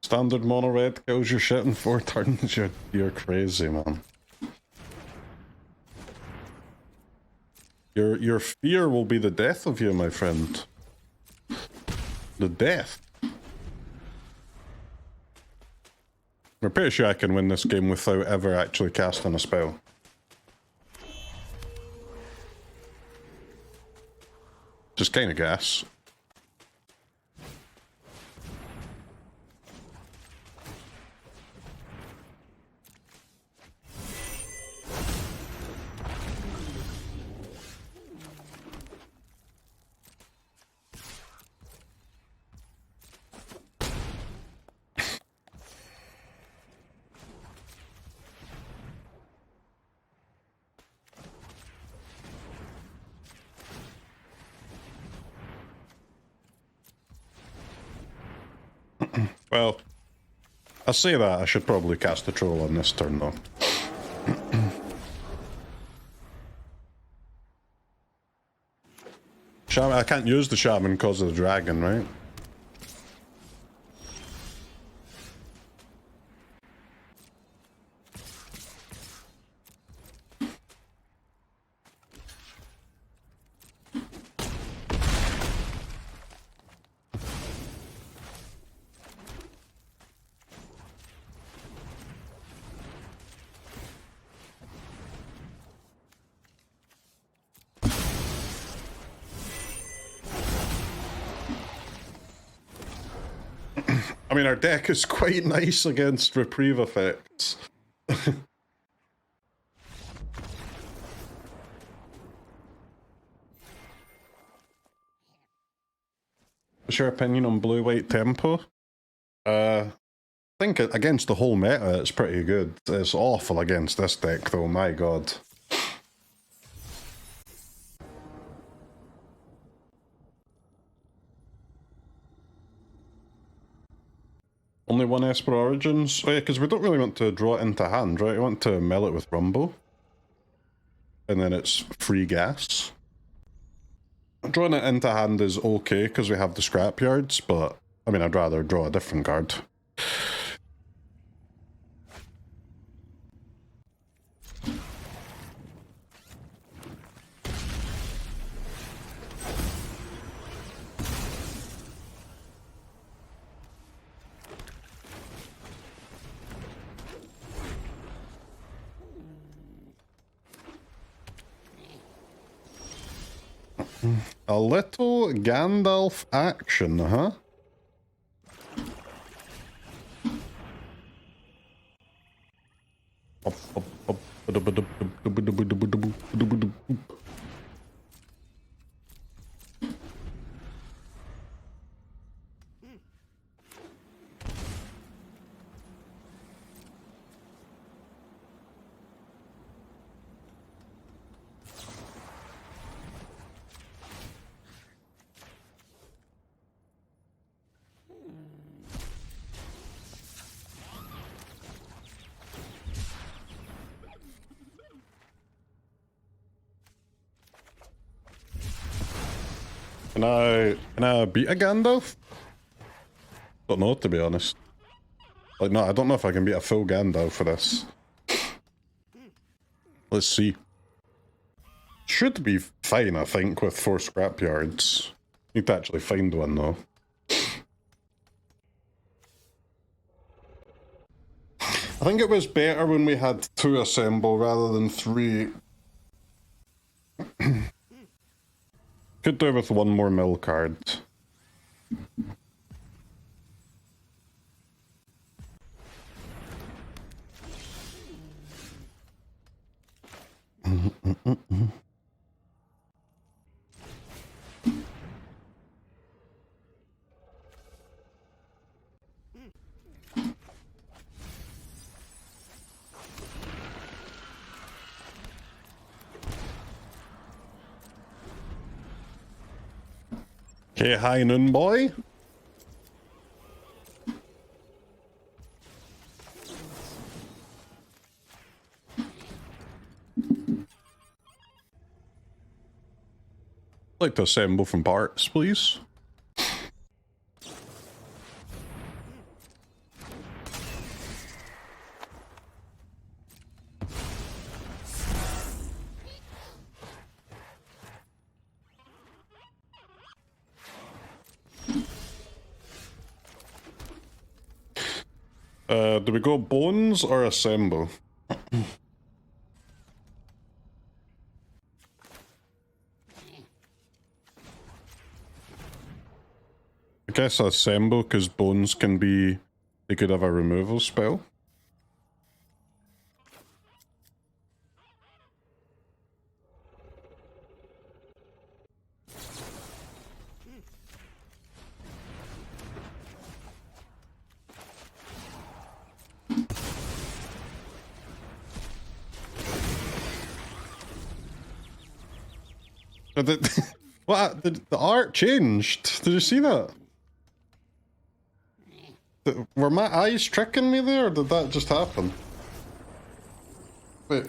Standard mono red kills your shit in 4 turns. You're crazy, man. Your fear will be the death of you, my friend. The death. I'm pretty sure I can win this game without ever actually casting a spell. Just kind of gas. Well, I say that, I should probably cast a troll on this turn though. Shaman, I can't use the shaman because of the dragon, right? I mean, our deck is quite nice against reprieve effects. What's your opinion on blue-white tempo? I think against the whole meta, it's pretty good. It's awful against this deck, though, my god. Only one Esper Origins? Oh yeah, because we don't really want to draw it into hand, right? We want to mill it with Rumble. And then it's free gas. Drawing it into hand is okay, because we have the Scrapyards, but, I mean, I'd rather draw a different card. A little Gandalf action, huh? Can I beat a Gandalf? Don't know, to be honest. Like, no, I don't know if I can beat a full Gandalf for this. Let's see. Should be fine, I think, with 4 Scrapyards. Need to actually find one, though. I think it was better when we had 2 assemble rather than 3. Could do with 1 more mill card. Okay, high noon boy. I'd like to assemble from parts, please. Do we go bones or assemble? I guess assemble, because bones can be... They could have a removal spell. What? The art changed. Did you see that? Were my eyes tricking me there, or did that just happen? Wait.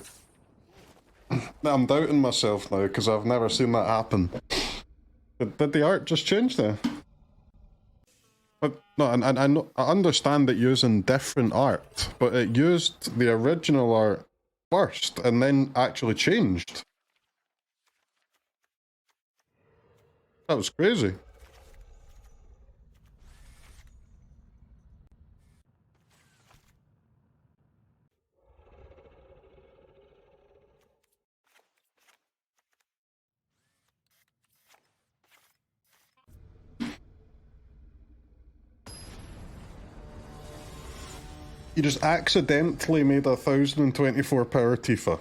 I'm doubting myself now, because I've never seen that happen. Did the art just change there? But, no, I understand it using different art, but it used the original art first, and then actually changed. That was crazy. You just accidentally made a 1024 power Tifa.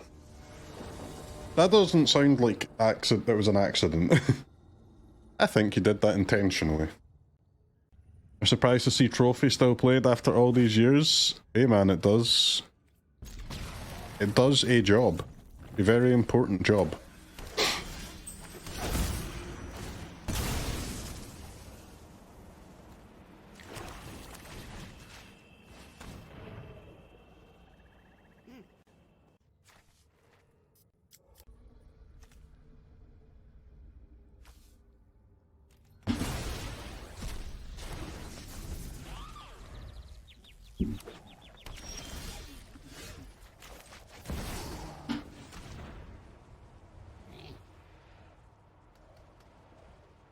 That doesn't sound like that was an accident. I think you did that intentionally. I'm surprised to see Trophy still played after all these years. Hey man, it does. It does a job. A very important job.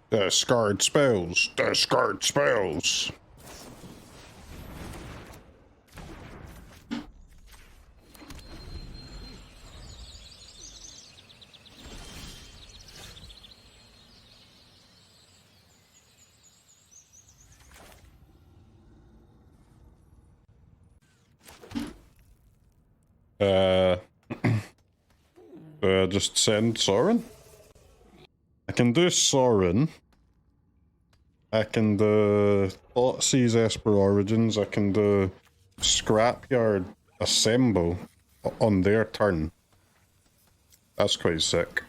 Discard spells. Discard spells. Just send Sorin? I can do Sorin. I can do Thoughtseize Esper Origins. I can do Scrapyard Assemble on their turn. That's quite sick.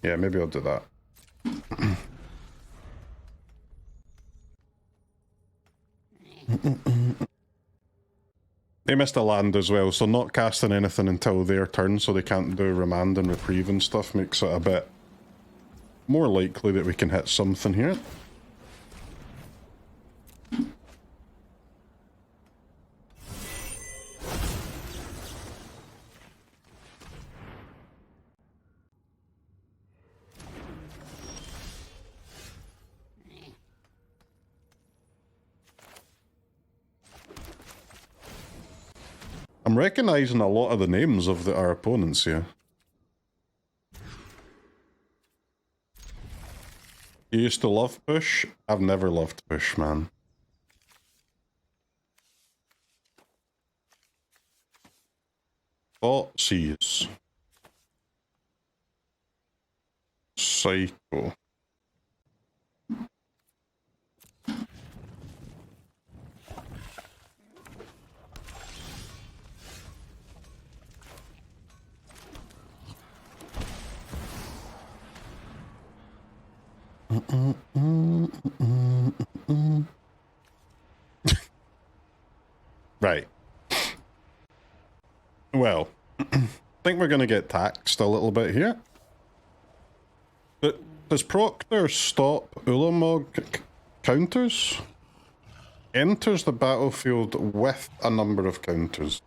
Yeah, maybe I'll do that. They missed a land as well, so not casting anything until their turn, so they can't do Remand and Reprieve and stuff, makes it a bit more likely that we can hit something here. I'm recognising a lot of the names of our opponents here. You used to love push? I've never loved push, man. Thoughtseize. Psycho. Right. Well, I think we're going to get taxed a little bit here. But does Proctor stop Ulamog counters? Enters the battlefield with a number of counters.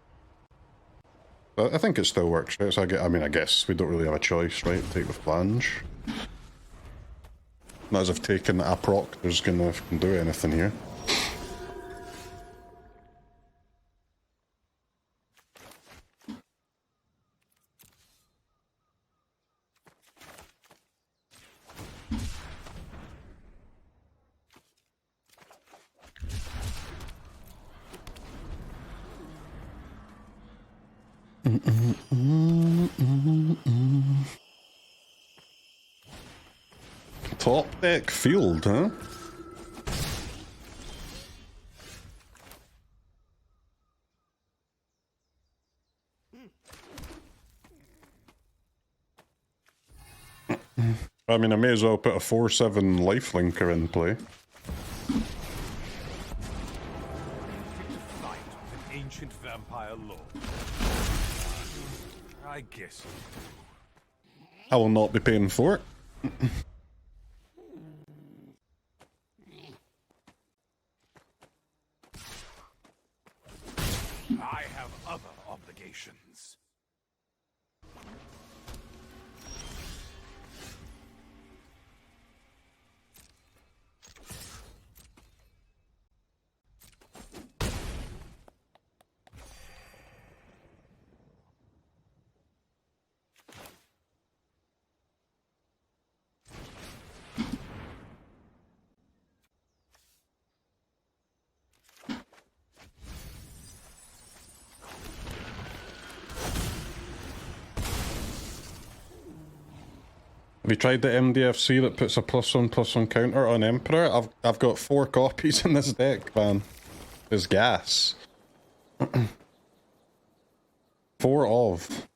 I think it still works, right? So I guess we don't really have a choice, right? Take with Flange. Not as if taking a Proctor's gonna do anything here. Top deck field, huh? I mean, I may as well put a 4/7 lifelinker in play. Fight with an ancient vampire lord. I guess. I will not be paying for it. I have other obligations. Have you tried the MDFC that puts a +1/+1 counter on Emperor? I've got 4 copies in this deck, man. It's gas. 4 of.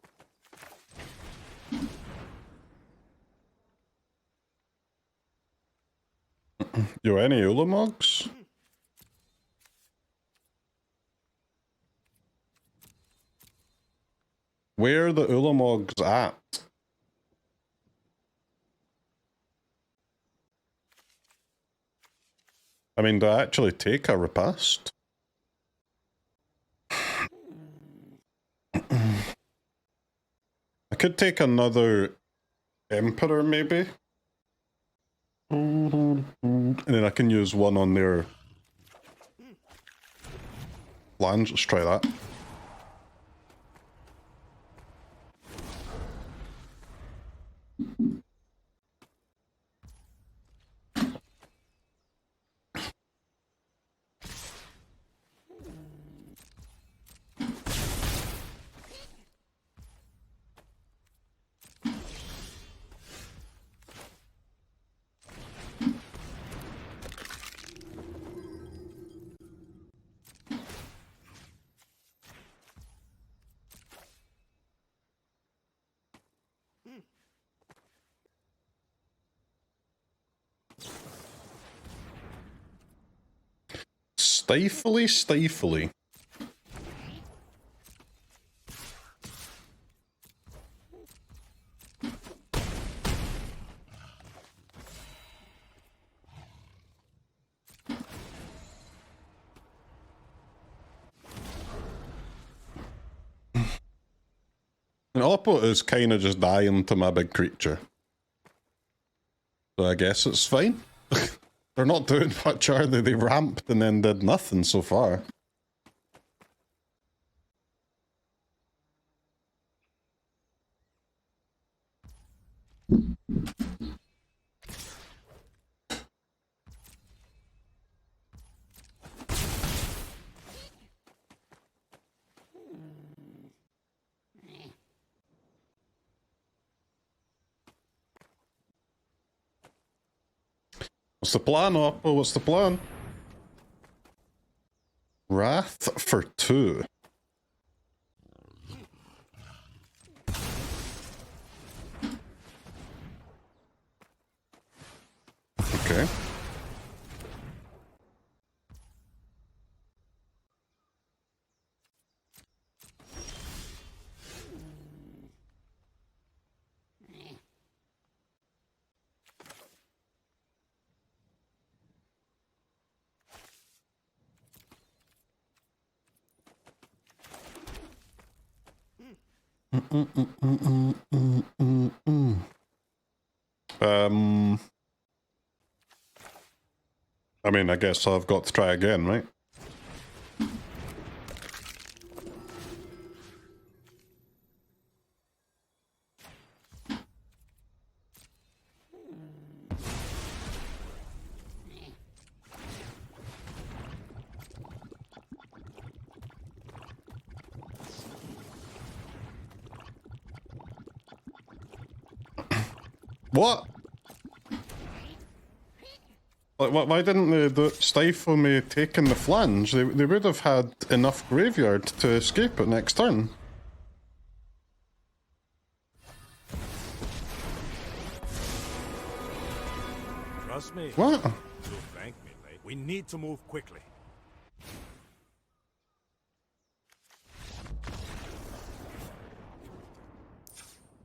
Yo, any Ulamogs? Where are the Ulamogs at? I mean, do I actually take a repast? I could take another Emperor, maybe? And then I can use one on their lands. Let's try that. Stifly. And Oppo is kind of just dying to my big creature. So I guess it's fine. They're not doing much, are they? They ramped and then did nothing so far. What's the plan, Oppo? What's the plan? Wrath for 2. Okay. I mean, I guess I've got to try again, right? What? Like, why didn't they stifle me taking the flange? They would have had enough graveyard to escape it next turn. Trust me. What? You'll thank me later. We need to move quickly.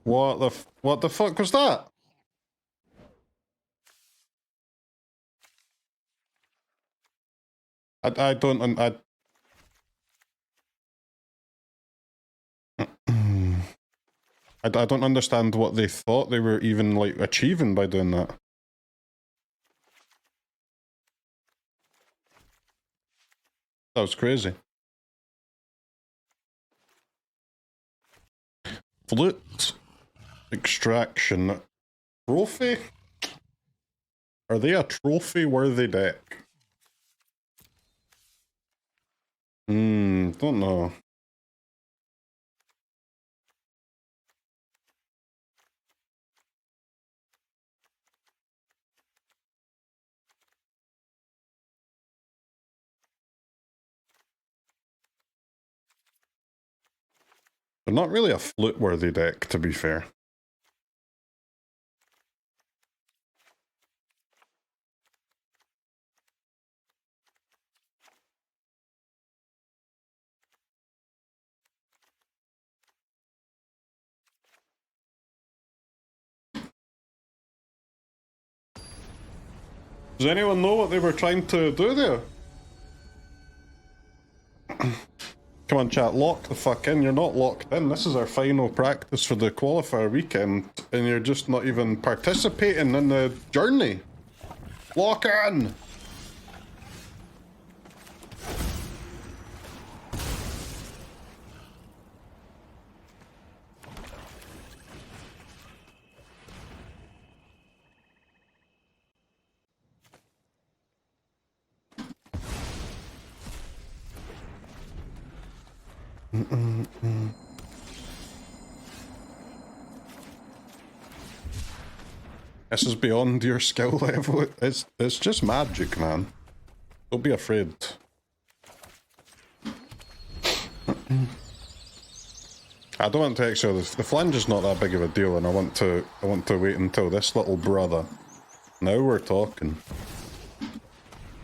What the fuck was that? I don't I don't understand what they thought they were even like achieving by doing that. That was crazy. Flute extraction trophy? Are they a trophy worthy deck? Don't know. They're not really a flute-worthy deck, to be fair. Does anyone know what they were trying to do there? Come on, chat, lock the fuck in. You're not locked in. This is our final practice for the qualifier weekend, and you're just not even participating in the journey. Lock in! This is beyond your skill level. It's just magic, man. Don't be afraid. I don't want to actually. The flange is not that big of a deal, and I want to wait until this little brother. Now we're talking.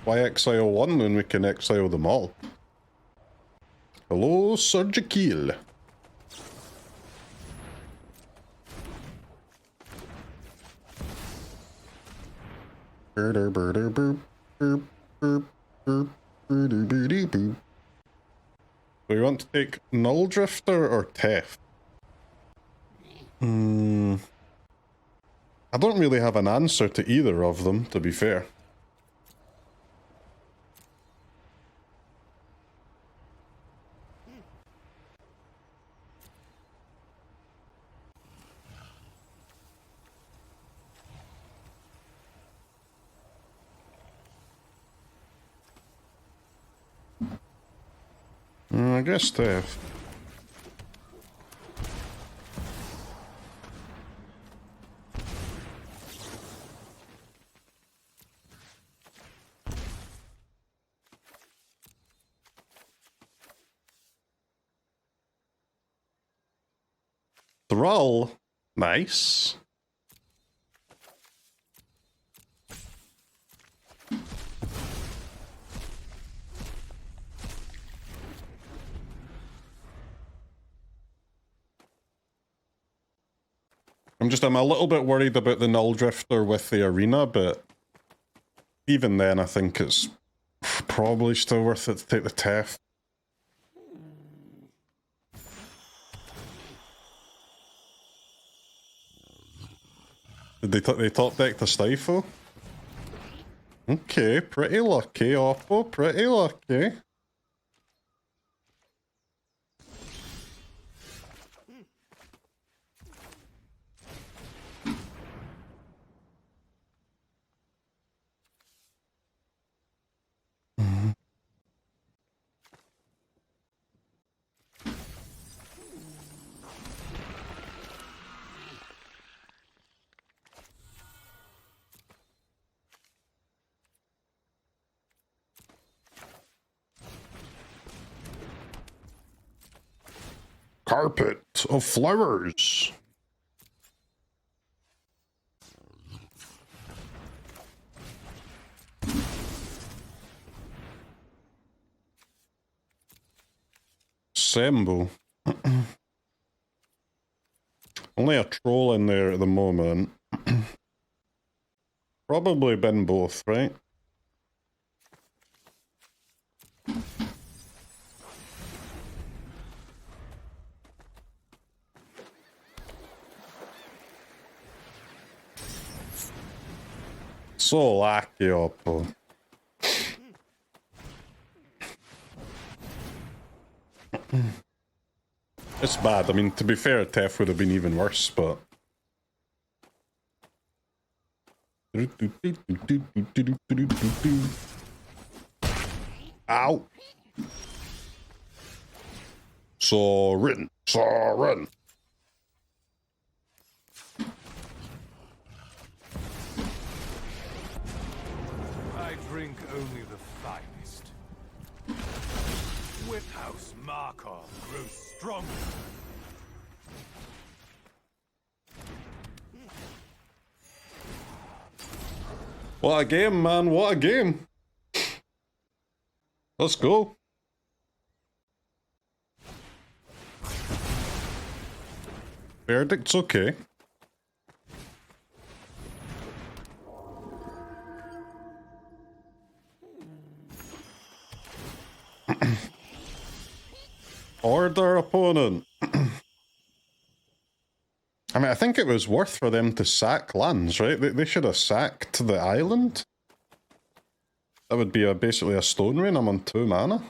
Why exile one when we can exile them all? Hello, Surgical. Do we want to take Null Drifter or Tef? I don't really have an answer to either of them, to be fair. I guess Tef. Thrall. Nice. I'm a little bit worried about the Null Drifter with the arena, but even then I think it's probably still worth it to take the Tef. Did they top deck the Stifle? Okay, pretty lucky, Oppo, pretty lucky. Carpet of flowers. Sembo. Only a troll in there at the moment. Probably been both, right? So lucky, Oppo. It's bad. I mean, to be fair, Tef would have been even worse, but... Ow! Sorin! Sorin! I drink only the finest. Whithouse Markov grows stronger. What a game, man. What a game. Let's go. Verdict's okay. Order, opponent. I mean, I think it was worth for them to sack lands, right? They should have sacked the island. That would be basically a stone rain. I'm on 2 mana.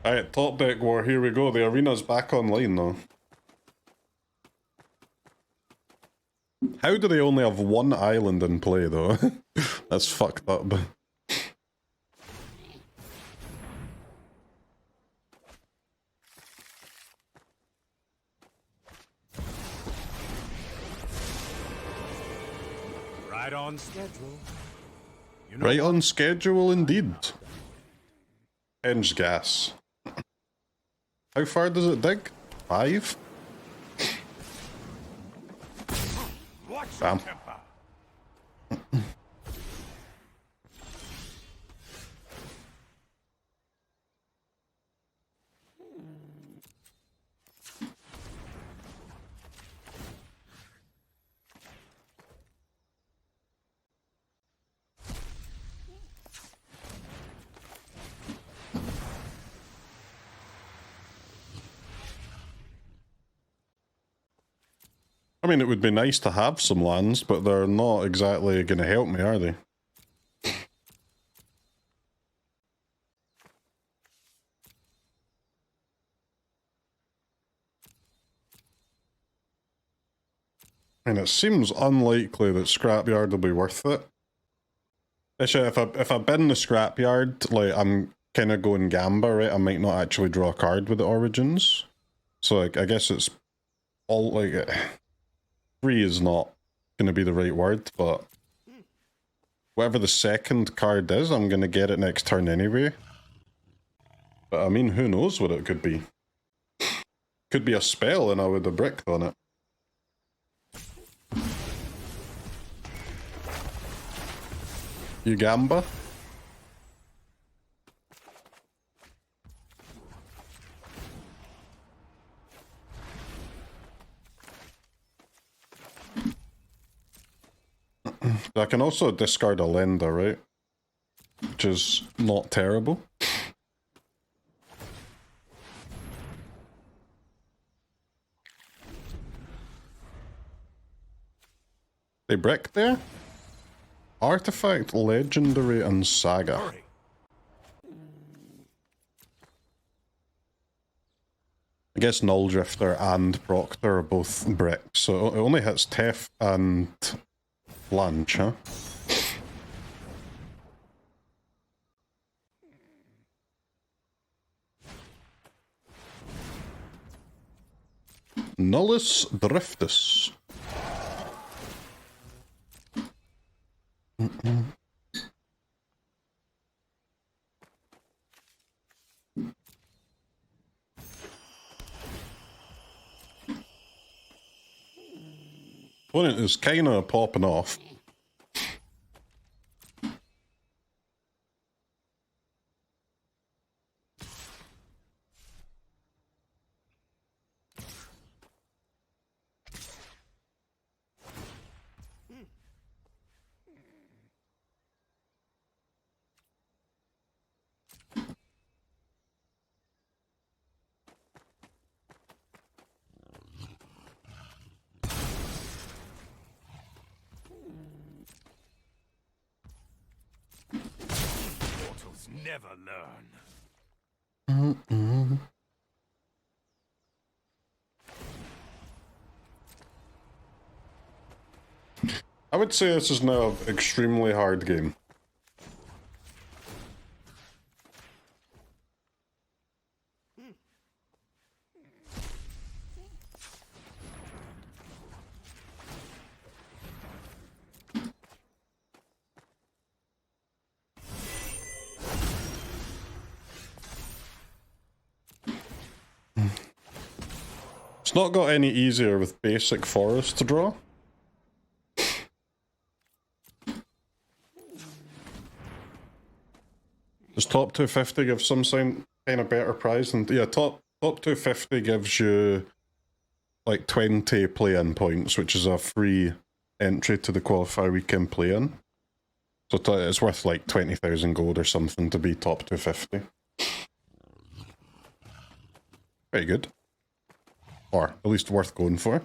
Alright, top deck war, here we go. The arena's back online though. How do they only have 1 island in play though? That's fucked up. Right on schedule. You know Right on schedule indeed. Henge gas. How far does it dig? 5? Watch Bam. your temper. I mean, it would be nice to have some lands, but they're not exactly going to help me, are they? And it seems unlikely that Scrapyard will be worth it. Actually, if I bin the Scrapyard, like, I'm kind of going Gamba, right? I might not actually draw a card with the Origins. So, like, I guess it's all, like... Free is not going to be the right word, but... Whatever the second card is, I'm going to get it next turn anyway. But, I mean, who knows what it could be? Could be a spell and I would have bricked on it. You Gamba? I can also discard a Elenda, right? Which is not terrible. They brick there? Artifact, Legendary, and Saga. Hurry. I guess Null Drifter and Proctor are both bricks, so it only hits Tef and Blanche, huh? Nullus Driftus. Opponent is kinda popping off. Mortals never learn. I would say this is now an extremely hard game. It's not got any easier with basic forest to draw. Does top 250 give some kind of better prize than... Yeah, top 250 gives you like 20 play-in points, which is a free entry to the qualifier weekend play-in. So it's worth like 20,000 gold or something to be top 250. Very good. Or at least worth going for.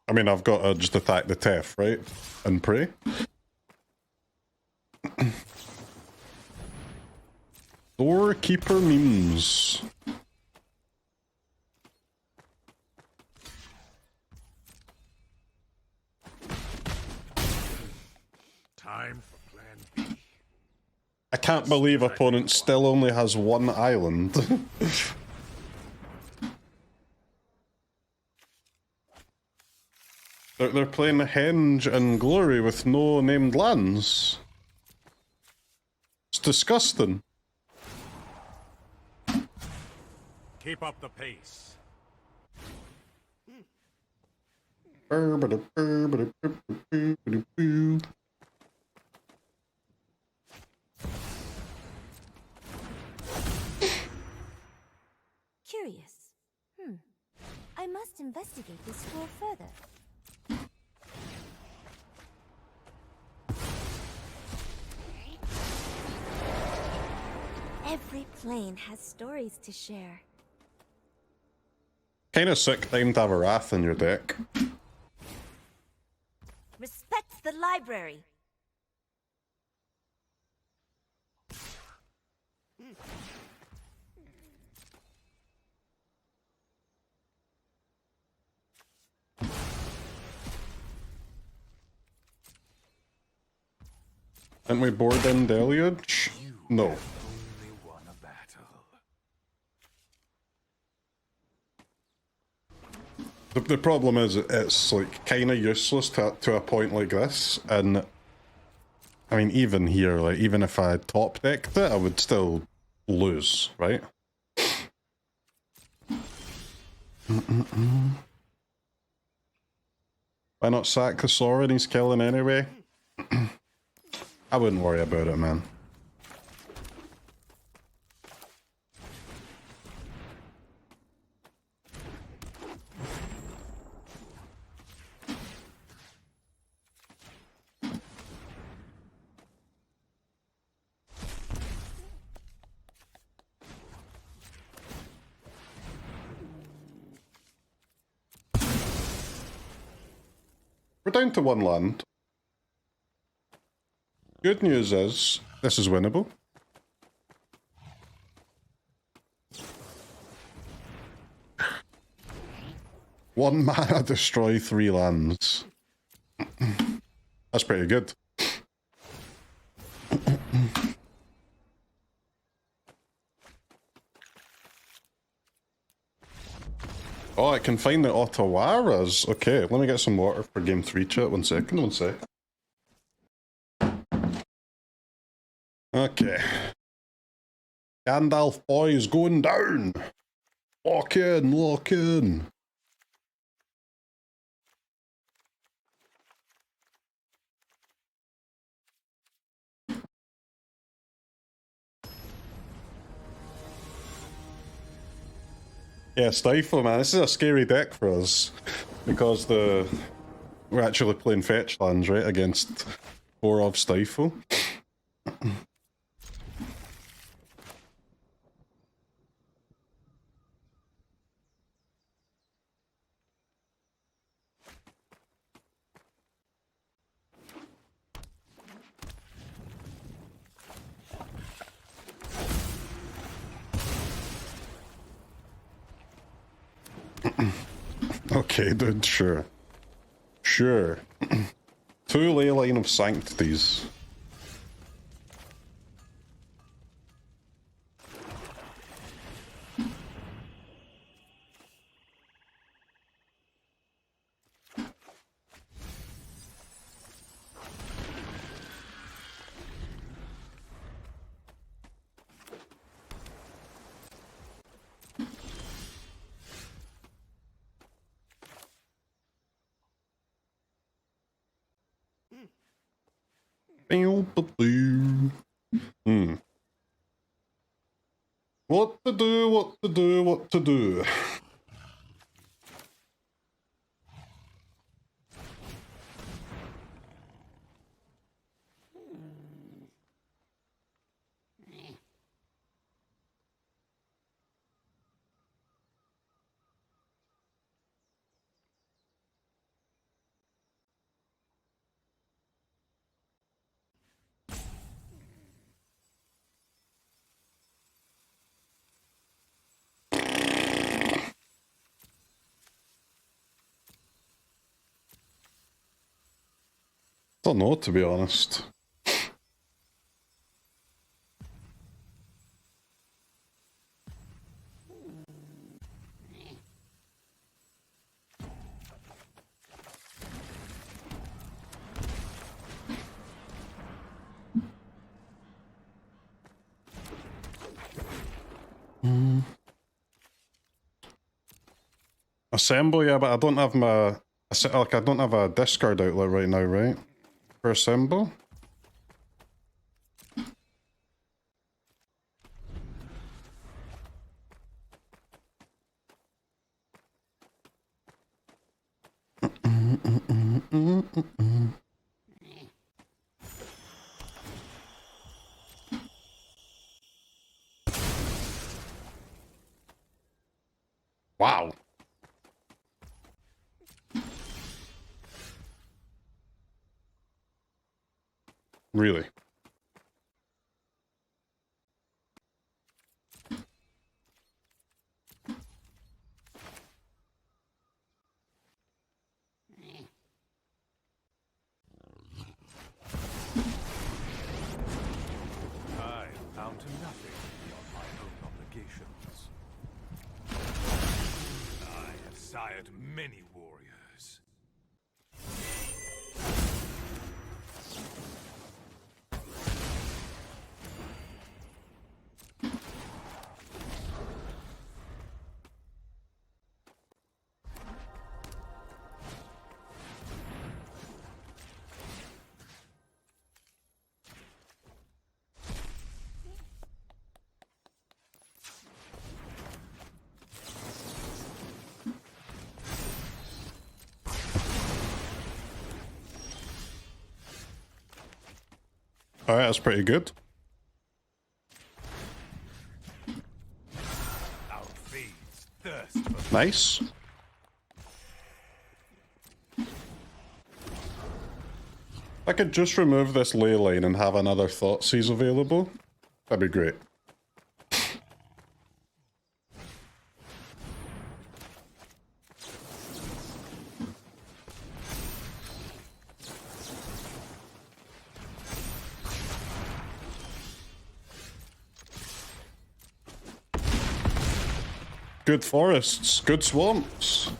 I mean, I've got to just attack the Tef, right? And pray. Doorkeeper memes. Time for plan B. I can't believe opponent still only has one island. They're playing Henge and Glory with no named lands. It's disgusting. Keep up the pace. Curious. I must investigate this scroll further. Every plane has stories to share. Kinda sick time to have a Wrath in your deck. Respect the library. Didn't we board in Deluge? No. The problem is it's like kind of useless to a point like this, and I mean even here, like even if I top decked it, I would still lose, right? Why not sack the Sorin? He's killing anyway. I wouldn't worry about it, man. We're down to one land. Good news is, this is winnable. One mana, destroy 3 lands. That's pretty good. Oh, I can find the Ottawaras. Okay, let me get some water for game 3 chat. One second. Okay. Gandalf boys going down. Lock in. Yeah, Stifle, man. This is a scary deck for us because we're actually playing fetch lands, right, against 4 of Stifle. Okay, dude, sure. Sure. 2 Leyline of Sanctities. What to do, what to do, what to do. Don't know, to be honest. Assemble, yeah, but I don't have my... Like, I don't have a discard outlet right now, right? For Assemble? Wow. Really? I found to nothing beyond my own obligations. I have sired many warriors. Alright, that's pretty good. Our fiends thirst for Nice. I could just remove this ley line and have another Thoughtseize available. That'd be great. Good forests, good swamps.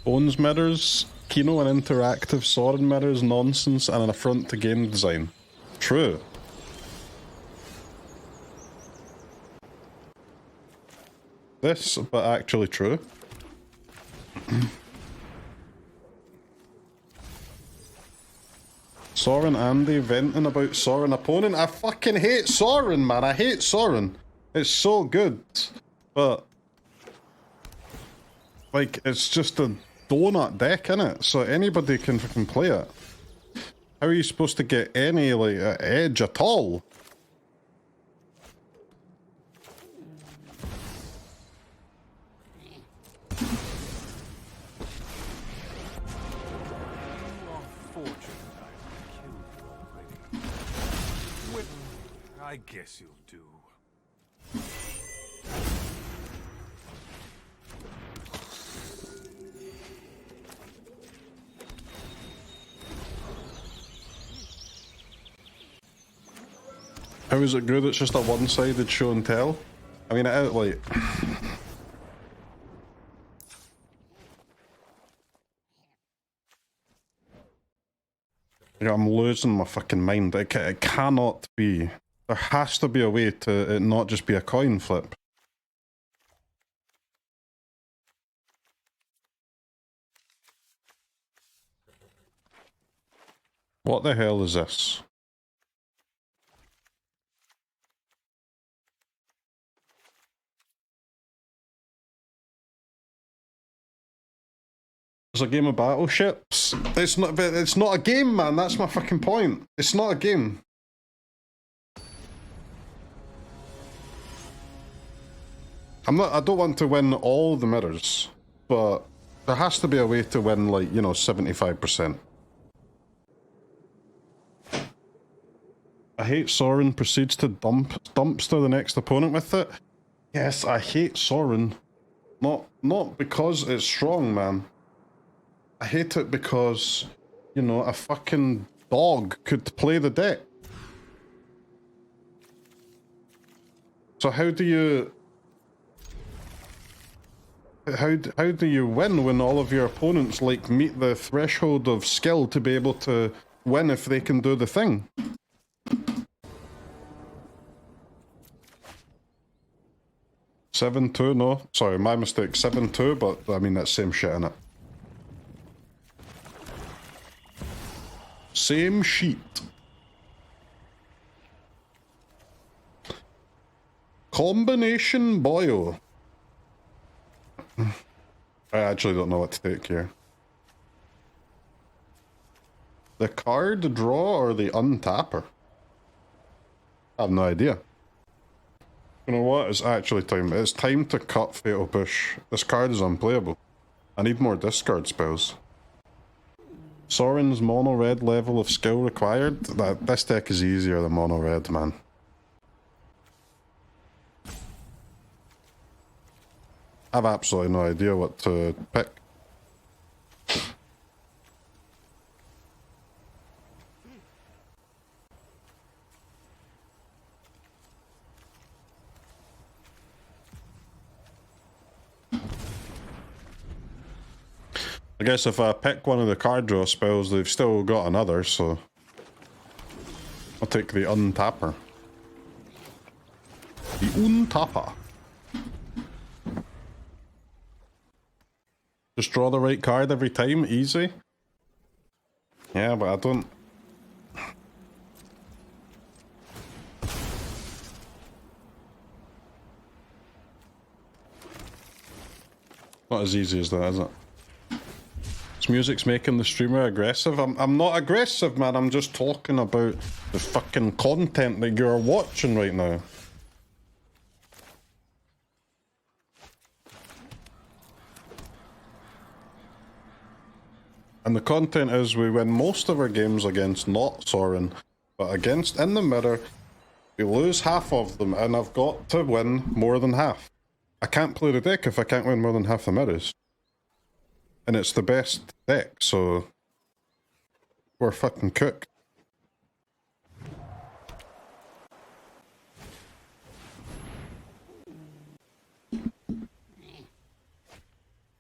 Bones mirrors, Kino and interactive Sorin mirrors, nonsense, and an affront to game design. True. This, but actually true. Sorin Andy venting about Sorin opponent. I fucking hate Sorin, man. I hate Sorin. It's so good. But, like, it's just a donut deck, innit? So anybody can fucking play it. How are you supposed to get any, like, edge at all? I guess you'll do. How is it good? It's just a one-sided show and tell. I mean, it like. I'm losing my fucking mind. It cannot be. There has to be a way to it not just be a coin flip. What the hell is this? It's a game of battleships. It's not a game, man. That's my fucking point. It's not a game. I don't want to win all the mirrors, but there has to be a way to win, like, you know, 75%. I hate Sorin proceeds to dumpster the next opponent with it. Yes, I hate Sorin. Not because it's strong, man. I hate it because, you know, a fucking dog could play the deck. So how do you... How do you win when all of your opponents, like, meet the threshold of skill to be able to win if they can do the thing? (7-2), no. Sorry, my mistake. 7-2, but I mean, that's same shit, innit? Same sheet. Combination boil. I actually don't know what to take here. The card draw or the untapper? I have no idea. You know what? It's actually time. It's time to cut Fatal Push. This card is unplayable. I need more discard spells. Sorin's mono red level of skill required? This deck is easier than mono red, man. I have absolutely no idea what to pick. I guess if I pick one of the card draw spells, they've still got another, so I'll take the untapper. The untapper. Just draw the right card every time, easy. Yeah, but I don't... Not as easy as that, is it? This music's making the streamer aggressive. I'm not aggressive, man. I'm just talking about the fucking content that you're watching right now. And the content is we win most of our games against not Sorin, but against in the mirror, we lose half of them, and I've got to win more than half. I can't play the deck if I can't win more than half the mirrors. And it's the best deck, so we're fucking cooked.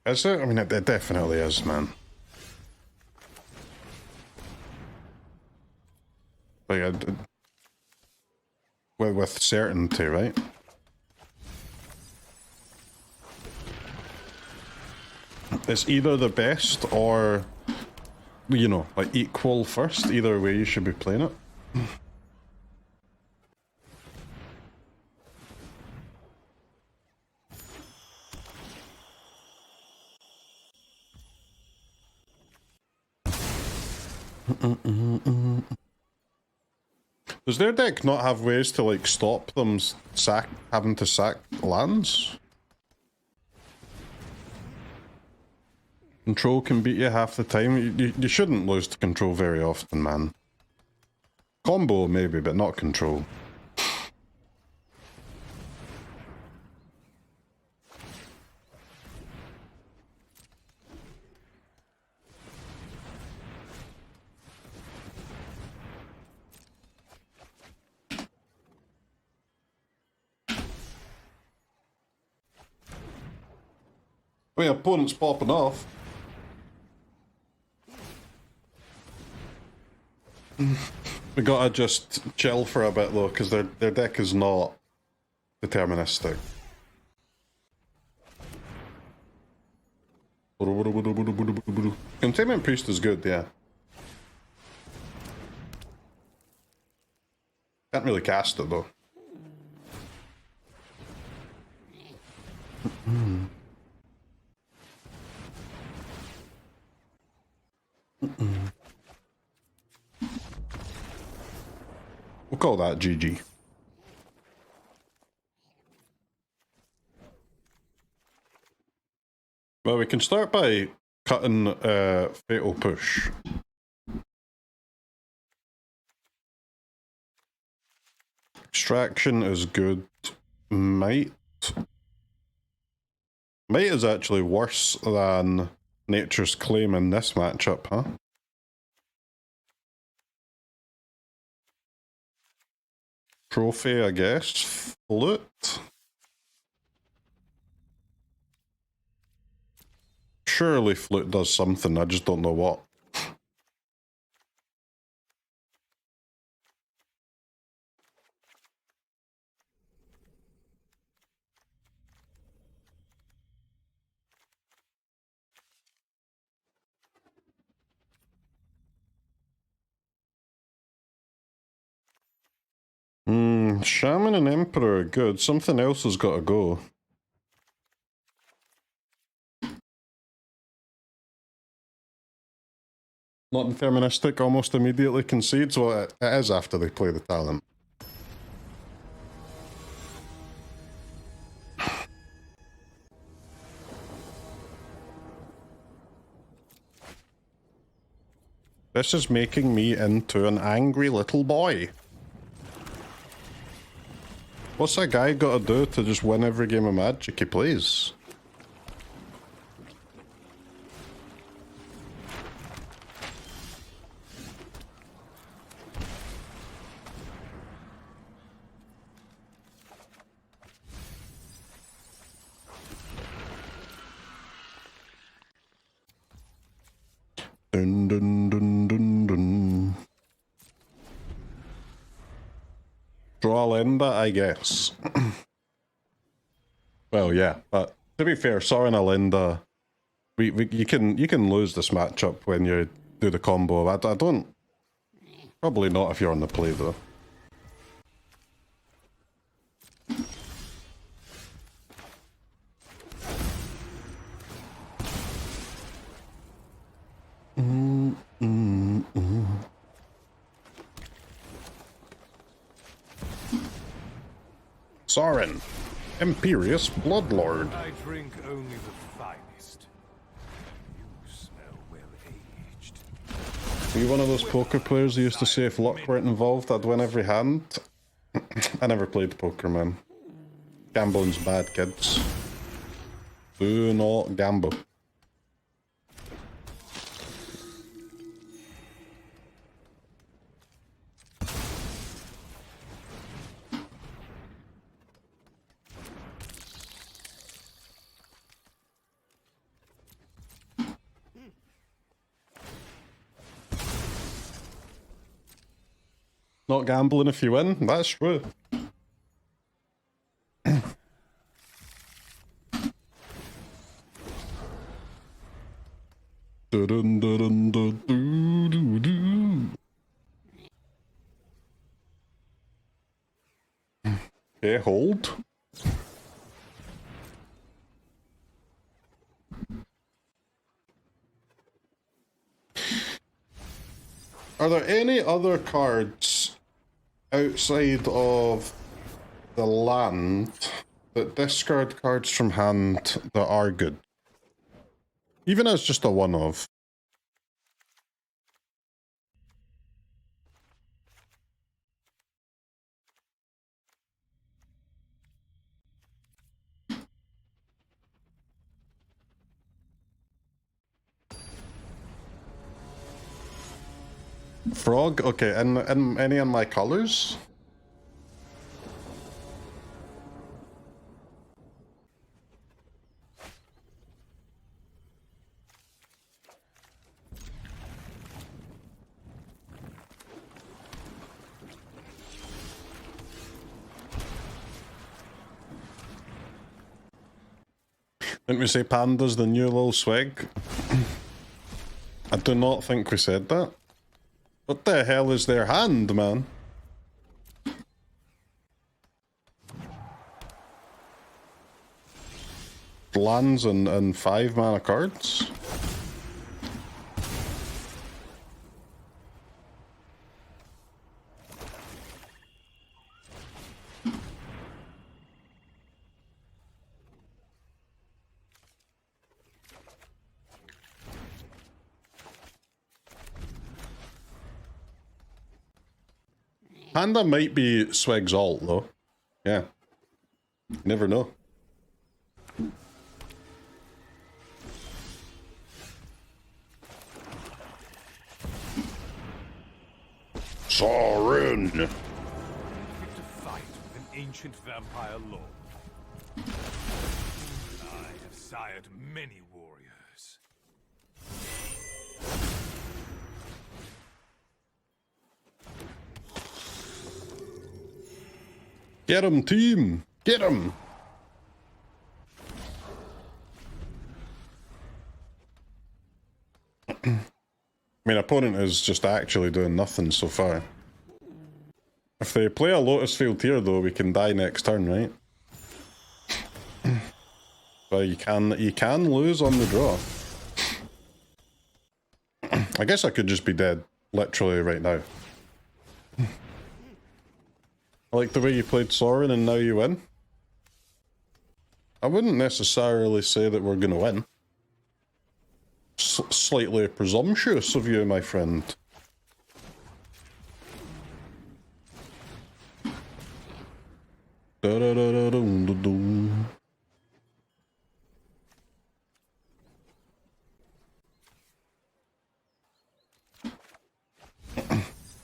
Is it? I mean, it definitely is, man. Like, with certainty, right? It's either the best or, you know, like equal first. Either way, you should be playing it. Does their deck not have ways to, like, stop them having to sack lands? Control can beat you half the time. You shouldn't lose to control very often, man. Combo maybe, but not control. I mean, opponent's popping off. We gotta just chill for a bit though, because their deck is not deterministic. Containment Priest is good, yeah. Can't really cast it though. We'll call that GG. Well, we can start by cutting Fatal Push. Extraction is good. Mite. Mite is actually worse than Nature's Claim in this matchup, huh? Trophy, I guess. Flute. Surely Flute does something, I just don't know what. Shaman and Emperor are good. Something else has got to go. Not deterministic, almost immediately concedes. Well, it is after they play the talent. This is making me into an angry little boy. What's that guy got to do to just win every game of Magic he plays? Dun dun dun dun dun. Troll of Khazad-dm, I guess. Well, yeah, but to be fair, Sorin Elenda, you can lose this matchup when you do the combo. I don't. Probably not if you're on the play though. Sorin, Imperious Bloodlord. I drink only the finest. You smell well aged. Are you one of those poker players who used to say if luck weren't involved, I'd win every hand? I never played poker, man. Gambling's bad, kids. Do not gamble. Not gambling if you win, that's true. Okay, hold. Are there any other cards outside of the land that discard cards from hand that are good? Even as just a one-of. Frog? Okay, and any on my colors? Didn't we say Panda's the new little swag? I do not think we said that. What the hell is their hand, man? Lands and 5 mana cards? Panda might be Swig's alt, though. Yeah. You never know. Sorin! To fight with an ancient vampire lord. I have sired many warriors. Get him, team! Get him! I mean, opponent is just actually doing nothing so far. If they play a Lotus Field here, though, we can die next turn, right? But you can lose on the draw. I guess I could just be dead, literally right now. I like the way you played Sorin and now you win. I wouldn't necessarily say that we're going to win. Slightly presumptuous of you, my friend.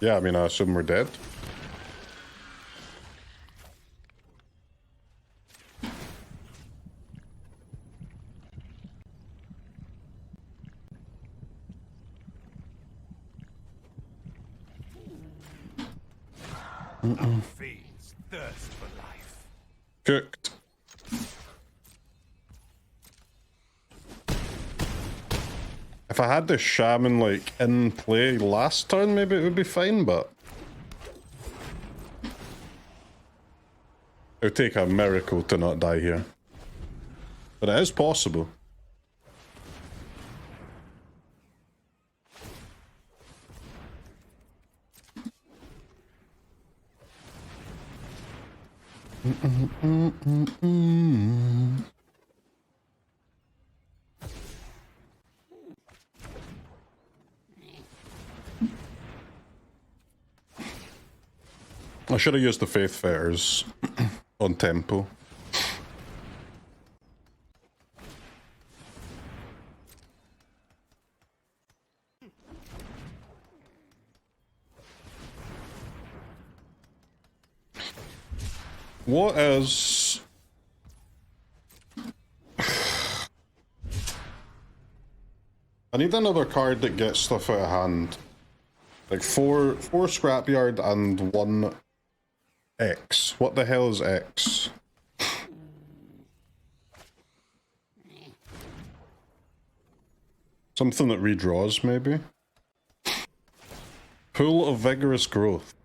Yeah, I mean, I assume we're dead. Our fiends thirst for life. Cooked. If I had the shaman like in play last turn, maybe it would be fine, but it would take a miracle to not die here. But it is possible. I should have used the Faith Fetters on tempo. What is... I need another card that gets stuff out of hand. Like four Scrapyard and 1 X. What the hell is X? Something that redraws, maybe? Pool of Vigorous Growth.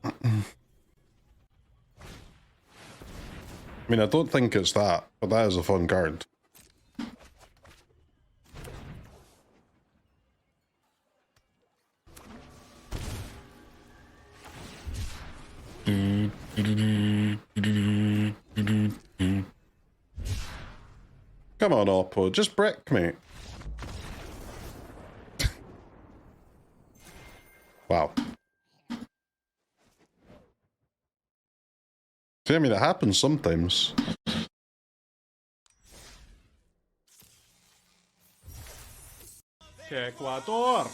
I mean, I don't think it's that, but that is a fun card. Come on, Oppo, just brick me. Wow. See, I mean, it happens sometimes. Ecuador.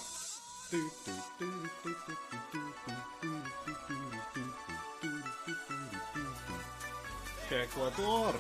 Ecuador.